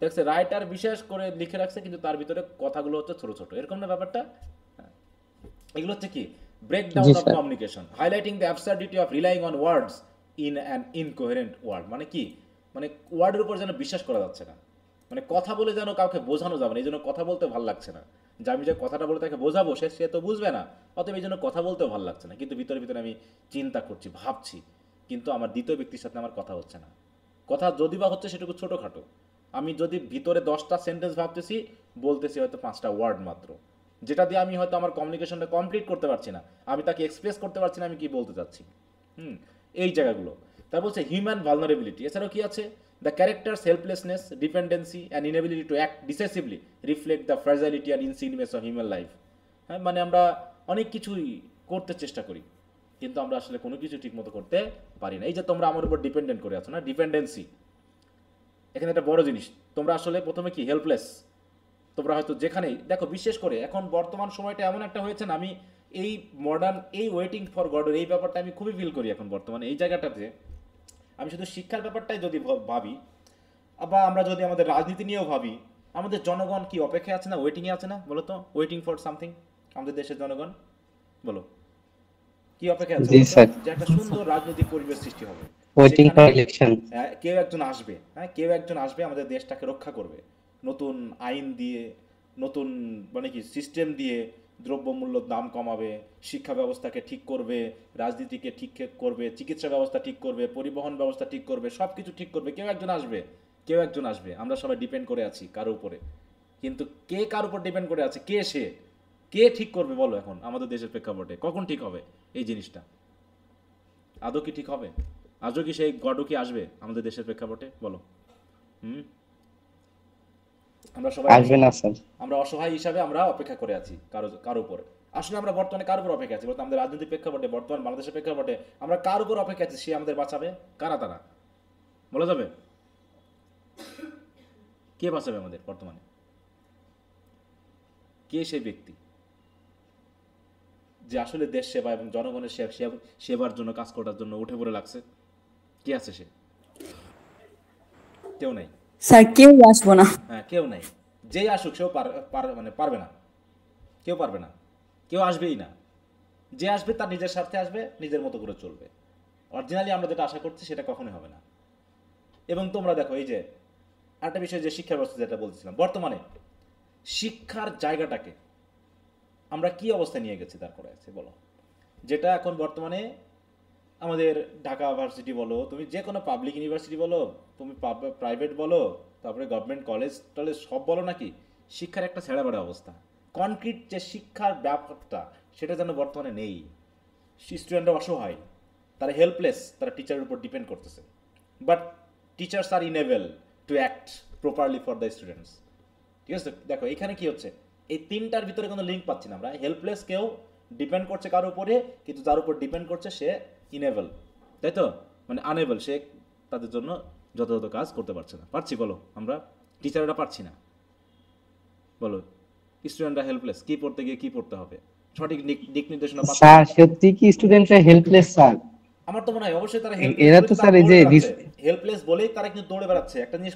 দেখছে রাইটার বিশেষ করে লিখে রাখছে, কিন্তু তার ভিতরে কথাগুলো হচ্ছে ছোট ছোট, এরকম না ব্যাপারটা? হ্যাঁ, এগুলো হচ্ছে কি breakdown of communication, highlighting the absurdity of relying on words in an incoherent word. মানে কি, মানে ওয়ার্ডের উপর যেন বিশ্বাস করা যাচ্ছে না, মানে কথা বলে যেন কাউকে বোঝানো যাবে না, এই জন্য কথা বলতে ভালো লাগছে না, যে আমি যে কথাটা বলে তাকে বোঝাবো সে তো বুঝবে না, অতএব এই জন্য কথা বলতেও ভালো লাগছে না। কিন্তু ভিতরে ভিতরে আমি চিন্তা করছি, ভাবছি, কিন্তু আমার দ্বিতীয় ব্যক্তির সাথে আমার কথা হচ্ছে না। কথা যদি বা হচ্ছে সেটুকু ছোটোখাটো, আমি যদি ভিতরে 10টা সেন্টেন্স ভাবতেছি, বলতেছি হয়তো 5টা ওয়ার্ড মাত্র, যেটা দিয়ে আমি হয়তো আমার কমিউনিকেশনটা কমপ্লিট করতে পারছি না, আমি তাকে এক্সপ্রেস করতে পারছি না আমি কি বলতে চাচ্ছি। এই জায়গাগুলো। তার বলছে হিউম্যান ভালনারেবিলিটি, এছাড়াও কি আছে, the characters helplessness, dependency and inability to act decisively reflect the fragility and insignificance of human life. হ্যাঁ, মানে আমরা অনেক কিছুই করতে চেষ্টা করি, কিন্তু আমরা আসলে কোনো কিছু ঠিক মতো করতে পারি না। এই যে তোমরা আমার উপর ডিপেন্ডেন্ট করে আছো না, ডিপেন্ডেন্সি এখানে একটা বড় জিনিস। তোমরা আসলে প্রথমে কি হেল্পলেস, তোমরা হয়তো যেখানেই দেখো, বিশেষ করে এখন বর্তমান সময়টা এমন একটা হয়েছে না, আমি এই মডার্ন এই ওয়েটিং ফর গডের এই ব্যাপারটা আমি খুবই ফিল করি এখন বর্তমানে এই জায়গাটাতে। আমি শুধু শিক্ষার ব্যাপারটাই যদি ভাবি, বা আমরা যদি আমাদের রাজনীতি নিয়েও ভাবি, আমাদের জনগণ কি অপেক্ষায় আছে না, ওয়েটিংয়ে আছে না বলো তো? ওয়েটিং ফর সামথিং, আমাদের দেশের জনগণ বলো কি অপেক্ষায় আছে? যে একটা সুন্দর রাজনৈতিক পরিবেশ সৃষ্টি হবে, ওয়েটিং ফর ইলেকশন, কেউ একজন আসবে, হ্যাঁ কেউ একজন আসবে আমাদের দেশটাকে রক্ষা করবে, নতুন আইন দিয়ে, নতুন মানে কি সিস্টেম দিয়ে দ্রব্যমূল্যর দাম কমাবে, শিক্ষা ব্যবস্থাকে ঠিক করবে, রাজনীতিকে ঠিক করবে, চিকিৎসা ব্যবস্থা ঠিক করবে, পরিবহন ব্যবস্থা ঠিক করবে, সব কিছু ঠিক করবে। কেউ একজন আসবে, কেউ একজন আসবে। আমরা সবাই ডিপেন্ড করে আছি কারো উপরে, কিন্তু কে কার উপর ডিপেন্ড করে আছে, কে সে, কে ঠিক করবে বলো এখন আমাদের দেশের প্রেক্ষাপটে? কখন ঠিক হবে এই জিনিসটা? আদৌ কি ঠিক হবে? আজও কি সেই গডও কি আসবে আমাদের দেশের প্রেক্ষাপটে বলো? হুম আমরা সবাই আসবে না স্যার। আমরা অসহায় হিসাবে আমরা অপেক্ষা করে আছি কারো উপর। আসলে আমরা বর্তমানে কার উপর অপেক্ষা আছি বলতো? আমাদের রাজনৈতিক প্রেক্ষাপটে, বর্তমান বাংলাদেশের প্রেক্ষাপটে আমরা কার উপর অপেক্ষা আছি? সে আমাদের বাঁচাবে? কারা তারা বলা যাবে? কে বাঁচাবে আমাদের বর্তমানে? কে সেই ব্যক্তি যে আসলে দেশ সেবা এবং জনগণের সেবার জন্য, কাজ করার জন্য উঠে পড়ে লাগছে? কে আছে সে? কেউ নাই। স্যার কেউ আসবো না। হ্যাঁ, কেউ নাই। যেই আসুক সেও মানে পারবে না, কেউ পারবে না, কেউ আসবেই না। যে আসবে তার নিজের স্বার্থে আসবে, নিজের মতো করে চলবে। অরিজিনালি আমরা যেটা আশা করছি সেটা কখনোই হবে না। এবং তোমরা দেখো, এই যে একটা বিষয়, যে শিক্ষা ব্যবস্থা যেটা বলছিলাম, বর্তমানে শিক্ষার জায়গাটাকে আমরা কি অবস্থায় নিয়ে গেছি তারপরে আছে বলো? যেটা এখন বর্তমানে আমাদের ঢাকা ভার্সিটি বলো, তুমি যে কোনো পাবলিক ইউনিভার্সিটি বলো, তুমি প্রাইভেট বলো, তারপরে গভর্নমেন্ট কলেজ টলেজ সব বলো, নাকি শিক্ষার একটা ছেঁড়া বেড়া অবস্থা। কনক্রিট যে শিক্ষার ব্যাপারটা সেটা যেন বর্তমানে নেই। স্টুডেন্টরা অসহায়, তারা হেল্পলেস, তারা টিচারের উপর ডিপেন্ড করতেছে। But teachers are unable to act properly for the students. ঠিক আছে, দেখো এখানে কি হচ্ছে, এই তিনটার ভিতরে কোনো লিঙ্ক পাচ্ছি না আমরা। হেল্পলেস কেউ ডিপেন্ড করছে কারোর উপরে, কিন্তু যার উপর ডিপেন্ড করছে সে ইনেবল, তাই তো? মানে আনেবল, সে তাদের জন্য যথাযথ কাজ করতে পারছে না। পারছি বলো আমরা? টিচাররা পারছি না বলো? স্টুডেন্টরা হেল্পলেস, কি পড়তে গিয়ে কি পড়তে হবে, সঠিক দিক নির্দেশনা পাচ্ছে না। স্যার সত্যি কি স্টুডেন্টরা হেল্পলেস স্যার? আমার তো মনে হয় অবশ্যই তারা এরা তো স্যার এই যে হেল্পলেস বলেই তারা কিন্তু দৌড়ে বেড়াচ্ছে। একটা জিনিস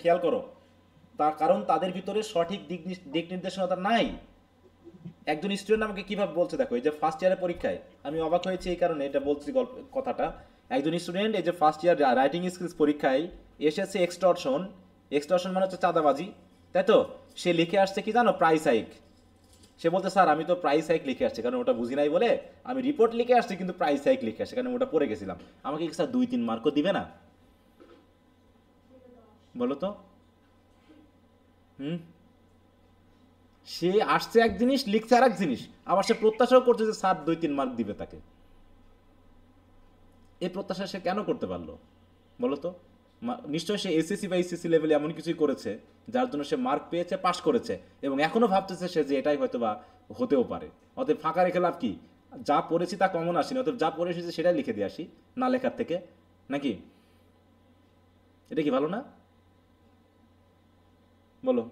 খেয়াল করো, তার কারণ তাদের ভিতরে সঠিক দিক নির্দেশনা নাই। একজন স্টুডেন্ট আমাকে কিভাবে বলছে, দেখো এই যে ফার্স্ট ইয়ারের পরীক্ষায় আমি অবাক হয়েছি, এই কারণে এটা বলছি কথাটা। একজন স্টুডেন্ট এই যে ফার্স্ট ইয়ার রাইটিং স্কিলস পরীক্ষায় এসেছে এক্সটর্শন মানে হচ্ছে চাঁদাবাজি, তাই তো? সে লিখে আসছে কি জানো? Price hike. সে বলতে, স্যার আমি তো প্রাইস হাইক লিখে আসছি, কারণ ওটা বুঝি নাই বলে আমি রিপোর্ট লিখে আসছি, কিন্তু প্রাইস হাইক লিখে আসছি কারণ ওটা পড়ে গেছিলাম। আমাকে কি স্যার 2-3 মার্কও দিবে না বলো তো? সে আসছে এক জিনিস, লিখছে আর এক জিনিস, আবার সে প্রত্যাশাও করছে যে স্যার 2-3 মার্ক দিবে তাকে। এই প্রত্যাশা সে কেন করতে পারলো বলো তো? নিশ্চয়ই সে এসএসসি বা এইচএসসি লেভেলে এমন কিছুই করেছে যার জন্য সে মার্ক পেয়েছে, পাস করেছে, এবং এখনো ভাবতেছে সে যে এটাই হয়তো বা হতেও পারে। অতএব ফাঁকা রেখে লাভ কি? যা পড়েছি তা কমন আসেনি, অতএব যা পড়ে এসেছে সেটাই লিখে দিয়ে আসি না লেখার থেকে, নাকি? এটা কি ভালো না বলো?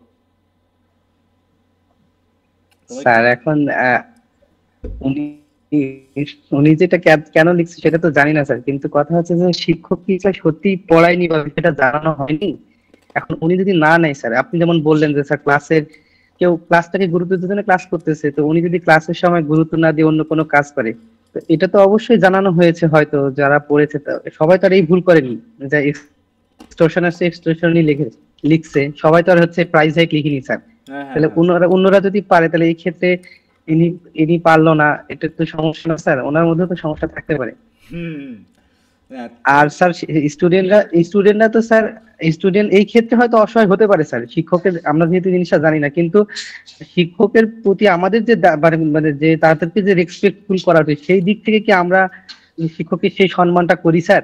স্যার এখন উনি উনি যেটা কেন লিখছে সেটা তো জানি না স্যার, কিন্তু কথা হচ্ছে যে শিক্ষক কি স্যার সত্যি পড়ায়নি বা সেটা জানানো হয়নি। এখন উনি যদি না নেয় স্যার, আপনি যেমন বললেন যে স্যার কেউ ক্লাসটাকে গুরুত্ব দিতে না, ক্লাস করতেছে, তো উনি যদি ক্লাসের সময় গুরুত্ব না দিয়ে অন্য কোনো কাজ করে, তো এটা তো অবশ্যই জানানো হয়েছে, হয়তো যারা পড়েছে সবাই তো আর এই ভুল করেনি যে এক্সটর্শন আছে এক্সটর্শনই লিখছে, সবাই তো আর হচ্ছে প্রাইস হাইক লিখিনি স্যার। তাহলে অন্যরা যদি পারে, তাহলে এই ক্ষেত্রে ইনি ইনি পারলো না, এটা তো সমস্যা না স্যার? ওনার মধ্যে তো সমস্যা থাকতে পারে। আর স্যার স্টুডেন্টরা তো স্যার, স্টুডেন্ট এই ক্ষেত্রে হয়তো অসহায় হতে পারে স্যার। শিক্ষকের আমরা যেহেতু জিনিসটা জানি না, কিন্তু শিক্ষকের প্রতি আমাদের যে মানে যে তাদেরকে যে রেসপেক্টফুল করা উচিত, সেই দিক থেকে কি আমরা শিক্ষকের সেই সম্মানটা করি স্যার?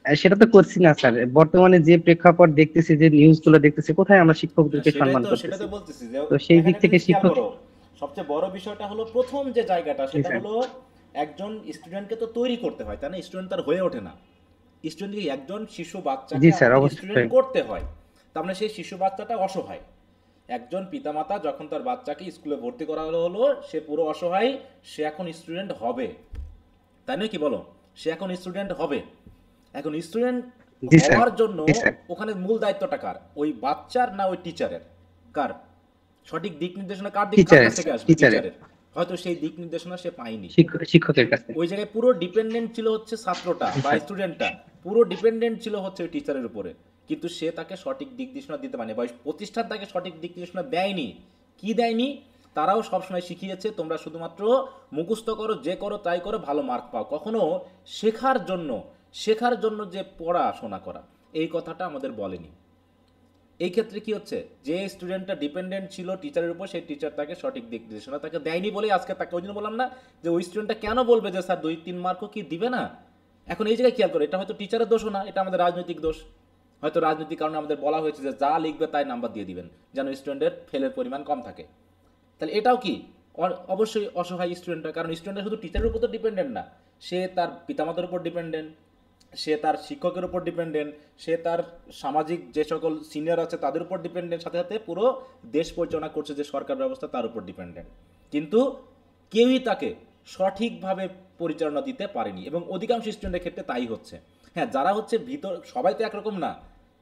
সেটা তো করছি না স্যার। বর্তমানে যে প্রেক্ষাপট দেখতেছি, যে নিউজ গুলো দেখতেছি, কোথায় আমরা শিক্ষকদেরকে সম্মান করতেছি? তো সেই দিক থেকে শিক্ষক সবচেয়ে বড় বিষয়টা হলো, প্রথম যে জায়গাটা সেটা হলো একজন স্টুডেন্টকে তো তৈরি করতে হয়, তাই না? স্টুডেন্ট তার হয়ে ওঠে না। স্টুডেন্টকে একজন শিশু বাচ্চাকে স্টুডেন্ট করতে হয়, তার মানে সেই শিশু বাচ্চাটা অসহায়। একজন পিতামাতা যখন তার বাচ্চাকে স্কুলে ভর্তি করা হলো, সে পুরো অসহায়, সে এখন স্টুডেন্ট হবে, তাই নয় কি বলো? সে এখন স্টুডেন্ট হবে। এখন স্টুডেন্ট হওয়ার জন্য ওখানে মূল দায়িত্বটা কার? ওই বাচ্চার না ওই টিচারের? কার? সঠিক দিক নির্দেশনা কার কাছ থেকে আসবে? টিচারের। হয়তো সেই দিক নির্দেশনা সে পায়নি শিক্ষকের কাছে। ওই জায়গায় পুরো ডিপেন্ডেন্ট ছিল হচ্ছে ছাত্রটা বা স্টুডেন্টটা, পুরো ডিপেন্ডেন্ট ছিল হচ্ছে ওই টিচারের উপরে, কিন্তু সে তাকে সঠিক দিক নির্দেশনা দিতে পারেনি, বা প্রতিষ্ঠান তাকে সঠিক দিক নির্দেশনা দেয়নি। কি দেয়নি? তারাও সবসময় শিখিয়েছে তোমরা শুধুমাত্র মুখস্থ করো, যে করো তাই করো, ভালো মার্ক পাও। কখনো শেখার জন্য যে পড়াশোনা করা, এই কথাটা আমাদের বলেনি। এই ক্ষেত্রে কি হচ্ছে, যে স্টুডেন্টটা ডিপেন্ডেন্ট ছিল টিচারের উপর, সেই টিচার তাকে সঠিক দিক নির্দেশনা তাকে দেয়নি বলেই আজকে তাকে, ওই জন্য বললাম না যে ওই স্টুডেন্টটা কেন বলবে যে স্যার 2-3 মার্কও কি দিবে না? এখন এই জায়গায় খেয়াল করে, এটা হয়তো টিচারের দোষও না, এটা আমাদের রাজনৈতিক দোষ। হয়তো রাজনৈতিক কারণে আমাদের বলা হয়েছে যে যা লিখবে তাই নাম্বার দিয়ে দিবেন, যেন স্টুডেন্টের ফেলের পরিমাণ কম থাকে। তাহলে এটাও কি অবশ্যই অসহায় স্টুডেন্টরা, কারণ স্টুডেন্টরা শুধু টিচারের উপর তো ডিপেন্ডেন্ট না, সে তার পিতামাতার উপর ডিপেন্ডেন্ট, সে তার শিক্ষকের উপর ডিপেন্ডেন্ট, সে তার সামাজিক যে সকল সিনিয়র আছে তাদের উপর ডিপেন্ডেন্ট, সাথে সাথে পুরো দেশ পরিচালনা করছে যে সরকার ব্যবস্থা তার উপর ডিপেন্ডেন্ট। কিন্তু কেউই তাকে সঠিকভাবে পরিচালনা দিতে পারেনি, এবং অধিকাংশ স্টুডেন্টের ক্ষেত্রে তাই হচ্ছে। হ্যাঁ, যারা হচ্ছে ভিতর, সবাই তো একরকম না,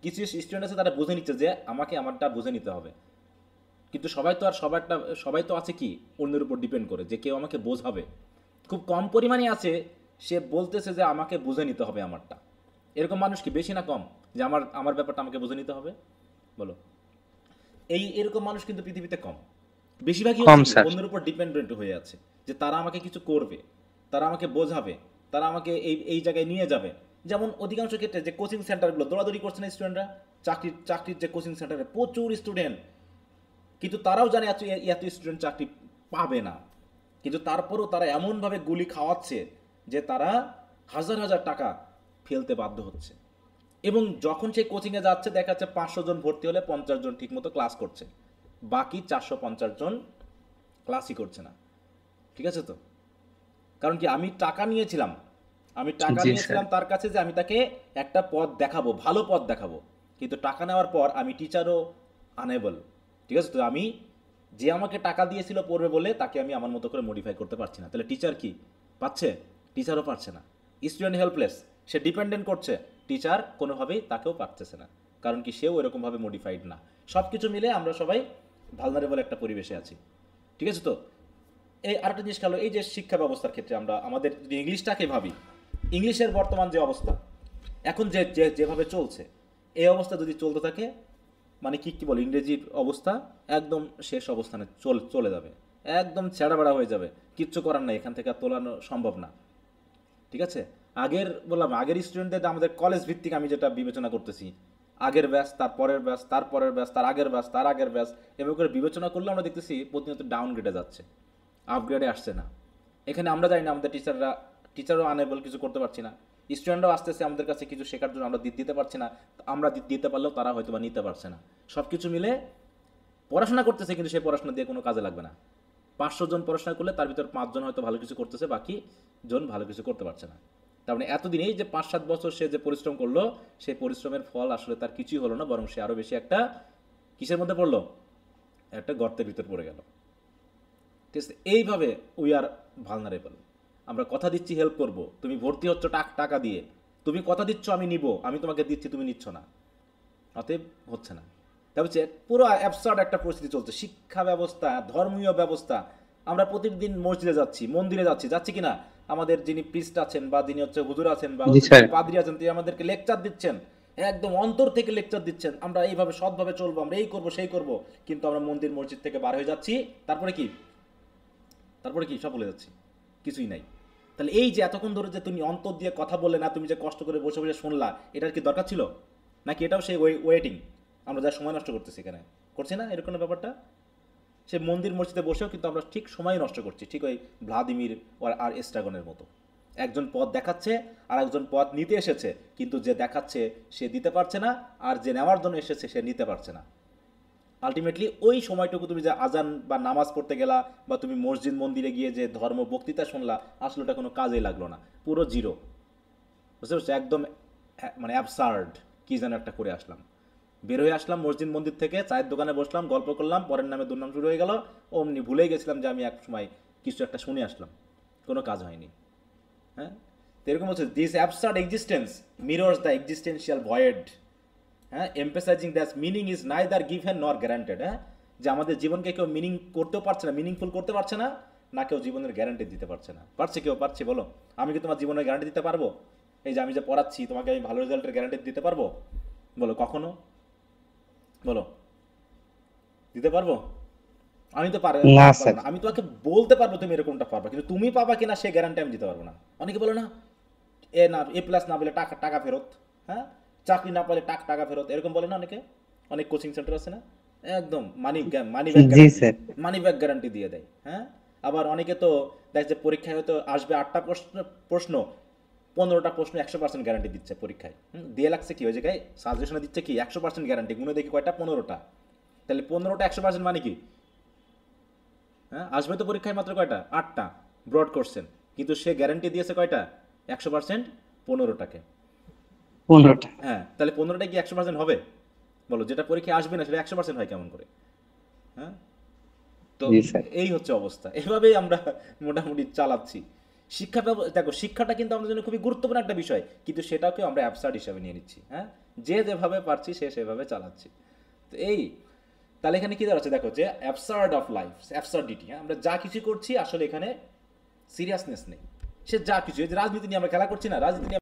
কিছু স্টুডেন্ট আছে তারা বুঝে নিচ্ছে যে আমাকে আমারটা বুঝে নিতে হবে, কিন্তু সবাই তো আর সবাই তো আছে কি অন্যের উপর ডিপেন্ড করে যে কেউ আমাকে বোঝাবে। খুব কম পরিমাণে আছে সে বলতেছে যে আমাকে বুঝে নিতে হবে আমারটা। এরকম মানুষ কি বেশি না কম, যে আমার ব্যাপারটা আমাকে বুঝে নিতে হবে? বলো, এরকম মানুষ কিন্তু পৃথিবীতে কম। বেশিরভাগই কম, স্যার। অন্যের উপর ডিপেন্ডেন্ট হয়ে আছে, যে তারা আমাকে কিছু করবে, তারা আমাকে বোঝাবে, তারা আমাকে এই জায়গায় নিয়ে যাবে। যেমন অধিকাংশ ক্ষেত্রে যে কোচিং সেন্টারগুলো দৌড়াদৌড়ি করছে না স্টুডেন্টরা, চাকরির যে কোচিং সেন্টারে প্রচুর স্টুডেন্ট, কিন্তু তারাও জানে এত স্টুডেন্ট চাকরি পাবে না, কিন্তু তারপরেও তারা এমনভাবে গুলি খাওয়াচ্ছে যে তারা হাজার হাজার টাকা ফেলতে বাধ্য হচ্ছে। এবং যখন সে কোচিংয়ে যাচ্ছে দেখা যাচ্ছে 500 জন ভর্তি হলে 50 জন ঠিকমতো ক্লাস করছে, বাকি 450 জন ক্লাসই করছে না। ঠিক আছে তো? কারণ কি, আমি টাকা নিয়েছিলাম জি, তার কাছে যে আমি তাকে একটা পথ দেখাবো, ভালো পথ দেখাবো, কিন্তু টাকা নেওয়ার পর আমি টিচারও আনেবল। ঠিক আছে তো? আমি যে আমাকে টাকা দিয়েছিল পড়বে বলে তাকে আমি আমার মতো করে মডিফাই করতে পারছি না। তাহলে টিচার কি পাচ্ছে? টিচারও পারছে না। স্টুডেন্ট হেল্পলেস, সে ডিপেন্ডেন্ট করছে, টিচার কোনোভাবেই তাকেও পারতেছে না, কারণ কি সেও এরকমভাবে মডিফাইড না। সব কিছু মিলে আমরা সবাই ভালনারেবল একটা পরিবেশে আছি। ঠিক আছে তো? এই আরেকটা জিনিস খেলো, এই যে শিক্ষা ব্যবস্থার ক্ষেত্রে আমরা আমাদের যদি ইংলিশটাকে ভাবি, ইংলিশের বর্তমান যে অবস্থা এখন যেভাবে চলছে, এই অবস্থা যদি চলতে থাকে, মানে কি বলে, ইংরেজির অবস্থা একদম শেষ অবস্থানে চলে যাবে, একদম ছেঁড়াবেড়া হয়ে যাবে, কিচ্ছু করার নাই, এখান থেকে আর তোলানো সম্ভব না। ঠিক আছে? আগের স্টুডেন্টদের আমাদের কলেজ ভিত্তিক আমি যেটা বিবেচনা করতেছি, আগের ব্যাচ, তার পরের ব্যাচ, তার পরের ব্যাচ, তার আগের ব্যাচ, তার আগের ব্যাচ, এভাবে করে বিবেচনা করলে আমরা দেখতেছি প্রতিনিয়ত ডাউনগ্রেডে যাচ্ছে, আপগ্রেডে আসছে না। এখানে আমরা জানি না, আমাদের টিচারও আনেবল, কিছু করতে পারছি না, স্টুডেন্টরাও আসতেছে আমাদের কাছে কিছু শেখার জন্য, আমরা দিতে পারছি না, আমরা দিতে পারলেও তারা হয়তো বা নিতে পারছে না। সব কিছু মিলে পড়াশোনা করতেছে, কিন্তু সেই পড়াশোনা দিয়ে কোনো কাজে লাগবে না। 500 জন পড়াশোনা করলে তার ভিতর 5 জন হয়তো ভালো কিছু করতেছে, বাকি জন ভালো কিছু করতে পারছে না। তার মানে এতদিন এই যে 5-7 বছর সে যে পরিশ্রম করলো, সেই পরিশ্রমের ফল আসলে তার কিছুই হলো না, বরং সে আরো বেশি একটা কিসের মধ্যে পড়লো, একটা গর্তের ভিতর পড়ে গেল। ঠিক আছে? এইভাবে উই আর ভালনারেবল। আমরা কথা দিচ্ছি হেল্প করব, তুমি ভর্তি হচ্ছ টাকা দিয়ে, তুমি কথা দিচ্ছ আমি নিব, আমি তোমাকে দিচ্ছি, তুমি নিচ্ছ না, অতএব হচ্ছে না। তা হচ্ছে পুরো অ্যাবসার্ড একটা পরিস্থিতি চলছে, শিক্ষা ব্যবস্থা, ধর্মীয় ব্যবস্থা। আমরা প্রতিদিন মসজিদে যাচ্ছি, মন্দিরে যাচ্ছি কিনা, আমাদের যিনি প্রিস্ট আছেন বা যিনি হচ্ছে হুজুর আছেন বা জি, স্যার। পাদ্রী আছেন, তিনি আমাদেরকে লেকচার দিচ্ছেন, একদম অন্তর থেকে লেকচার দিচ্ছেন, আমরা এইভাবে সৎভাবে চলবো, আমরা এই করব সেই করব, কিন্তু আমরা মন্দির মসজিদ থেকে বার হয়ে যাচ্ছি, তারপরে কি সব ভুলে যাচ্ছি, কিছুই নাই। তাহলে এই যে এতক্ষণ ধরে যে তুমি অন্তর দিয়ে কথা বললে না, তুমি যে কষ্ট করে বসে বসে শুনলা, এটার কি দরকার ছিল? নাকি এটাও সেই ওয়েটিং, আমরা যা সময় নষ্ট করতেছি এখানে, করছি না এরকম ব্যাপারটা? সে মন্দির মসজিদে বসেও কিন্তু আমরা ঠিক সময় নষ্ট করছি, ঠিক ওই ভ্লাদিমির আর এস্ট্রাগনের মতো। একজন পথ দেখাচ্ছে আর একজন পথ নিতে এসেছে, কিন্তু যে দেখাচ্ছে সে দিতে পারছে না, আর যে নেওয়ার জন্য এসেছে সে নিতে পারছে না। আলটিমেটলি ওই সময়টুকু তুমি যে আজান বা নামাজ পড়তে গেলা, বা তুমি মসজিদ মন্দিরে গিয়ে যে ধর্ম বক্তৃতা শুনলা, আসলে ওটা কোনো কাজেই লাগলো না, পুরো জিরো। বুঝতে পারছো? একদম মানে অ্যাবসার্ড কি যেন একটা করে আসলাম, বের হয়ে আসলাম মসজিদ মন্দির থেকে, চায়ের দোকানে বসলাম, গল্প করলাম, পরের নামে দুর্নাম শুরু হয়ে গেল, অমনি ভুলেই গেছিলাম যে আমি এক সময় কিছু একটা শুনে আসলাম, কোনো কাজ হয়নি। হ্যাঁ, তো এরকম হচ্ছে, this absurd existence mirrors the existential void. হ্যাঁ, emphasising that meaning is neither given nor guaranteed. হ্যাঁ, যে আমাদের জীবনকে কেউ মিনিং করতেও পারছে না, মিনিংফুল করতে পারছে না, না কেউ জীবনের গ্যারান্টি দিতে পারছে না। পারছে কেউ? পারছে? বলো, আমি কি তোমার জীবনের গ্যারান্টি দিতে পারবো? এই যে আমি যে পড়াচ্ছি তোমাকে, আমি ভালো রেজাল্টের গ্যারান্টি দিতে পারবো? বলো, কখনো? বলো, দিতে পারবো? আমি তো পারবো না, না। স্যার। আমি তোমাকে বলতে পারবো তুমি এরকমটা পারবা, কিন্তু তুমি পাবা কিনা সে গ্যারান্টি আমি দিতে পারবো না। অনেকে বলে না, এ+ না পেলে টাকা ফেরত, হ্যাঁ, চাকরি না পেলে টাকা ফেরত, এরকম বলে না অনেকে। অনেক কোচিং সেন্টার আছে না, একদম মানি জি, স্যার। ব্যাক গ্যারান্টি দিয়ে দেয়। হ্যাঁ, আবার অনেকে তো দেখ যে পরীক্ষায় হয়তো আসবে 8টা প্রশ্ন, 15টা প্রশ্ন 100% গ্যারান্টি দিচ্ছে পরীক্ষায়, দিয়ে লাগছে কি ওই জায়গায় সাজেশনে দিচ্ছে কি 100% গ্যারান্টি, গুণে দেখি কয়টা, 15টা। তাহলে 15টা 100% মানে কি? হ্যাঁ, আসবে তো পরীক্ষায় মাত্র কয়টা, 8টা ব্রড কোশ্চেন, কিন্তু সে গ্যারান্টি দিয়েছে কয়টা, 100%, 15টাকে। 15টা। হ্যাঁ, তাহলে 15টা কি 100% হবে? বলো, যেটা পরীক্ষায় আসবে না সেটা 100% হয় কেমন করে? হ্যাঁ, তো জি স্যার। এই হচ্ছে অবস্থা। এভাবেই আমরা মোটামুটি চালাচ্ছি শিক্ষা ব্যবস্থা। দেখো, শিক্ষাটা কিন্তু আমাদের জন্য খুবই গুরুত্বপূর্ণ একটা বিষয়, কিন্তু সেটাকেও আমরা অ্যাবসার্ড হিসাবে নিয়ে নিচ্ছি। হ্যাঁ, যে যেভাবে পারছি সে সেভাবে চালাচ্ছি। তো এই, তাহলে এখানে কি দাঁড়াচ্ছে দেখো, যে অ্যাবসার্ড অফ লাইফ, অ্যাবসার্ডিটি। হ্যাঁ, আমরা যা কিছু করছি আসলে এখানে সিরিয়াসনেস নেই। সে যা কিছু, এই যে রাজনীতি নিয়ে আমরা খেলা করছি না, রাজনীতি নিয়ে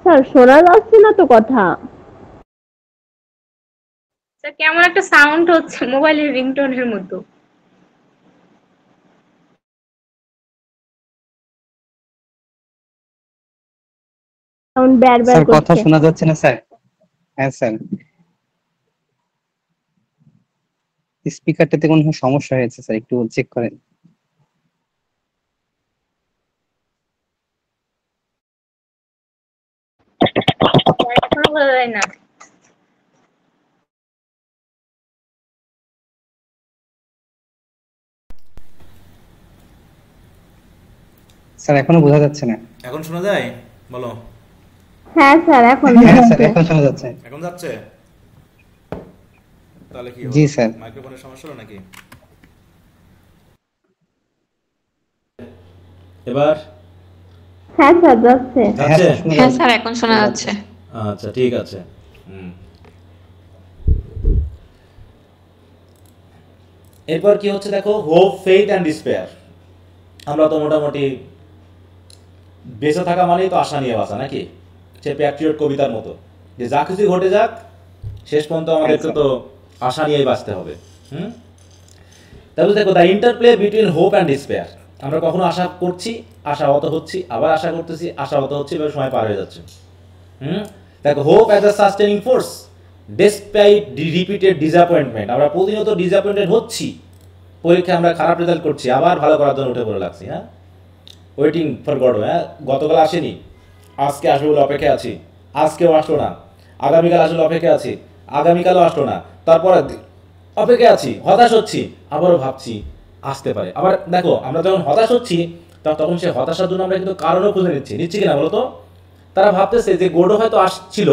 স্যার শোনা যাচ্ছে না তো কথা। স্যার কেমন একটা সাউন্ড হচ্ছে মোবাইলের রিংটোনের মতো। সাউন্ড ব্যার ব্যার স্যার কথা করছে। শোনা যাচ্ছে না স্যার? হ্যাঁ স্যার, স্পিকারটাতে কোনো সমস্যা হয়েছে স্যার, একটু চেক করেন। এখনো বোঝা যায় না। স্যার এখনো বোঝা যাচ্ছে না। এখন শোনা যায়? বলো। হ্যাঁ স্যার এখন হ্যাঁ স্যার, যাচ্ছে। এখন শোনা যাচ্ছে। এখন যাচ্ছে? তাহলে কি জি স্যার। মাইক্রোফোনের সমস্যা হলো নাকি? এবার হ্যাঁ স্যার যাচ্ছে। যাচ্ছে? হ্যাঁ স্যার এখন শোনা যাচ্ছে। আচ্ছা, ঠিক আছে। এরপর কি হচ্ছে দেখো, হোপ, ফেইথ অ্যান্ড ডিসপেয়ার। আমরা তো মোটামুটি বেঁচে থাকা মানেই তো আশা নিয়ে বাঁচা, নাকি? সে প্যাট্রিয়ট কবিতার মতো, যে যা কিছু ঘটে যাক শেষ পর্যন্ত আমাদেরকে তো আশা নিয়েই বাঁচতে হবে। তাহলে দেখো, the interplay between hope and despair. আমরা কখনো আশা করছি, আশাহত হচ্ছি, আবার আশা করতেছি, আশাহত হচ্ছি, এবার সময় পার হয়ে যাচ্ছে। দেখো, hope as a sustaining force despite repeated disappointment. আমরা প্রতিনিয়ত ডিসঅ্যাপয়েন্টেড হচ্ছি, পরীক্ষায় আমরা খারাপ রেজাল্ট করছি, আবার ভালো করার জন্য উঠে পড়ে লাগছি। হ্যাঁ, ওয়েটিং ফর গড। হ্যাঁ, গতকাল আসেনি, আজকে আসবে বলে অপেক্ষা আছি, আজকেও আসলো না। আগামীকাল আসলে অপেক্ষা আছি, আগামীকালও আসলো না। তারপরে অপেক্ষা আছি, হতাশ হচ্ছি, আবারও ভাবছি আসতে পারে। আবার দেখো, আমরা যখন হতাশ হচ্ছি তখন সে হতাশার জন্য আমরা কিন্তু কারণও খুঁজে নিচ্ছি কিনা বলতো? তারা ভাবতেছে যে গোডো হয়তো আসছিল,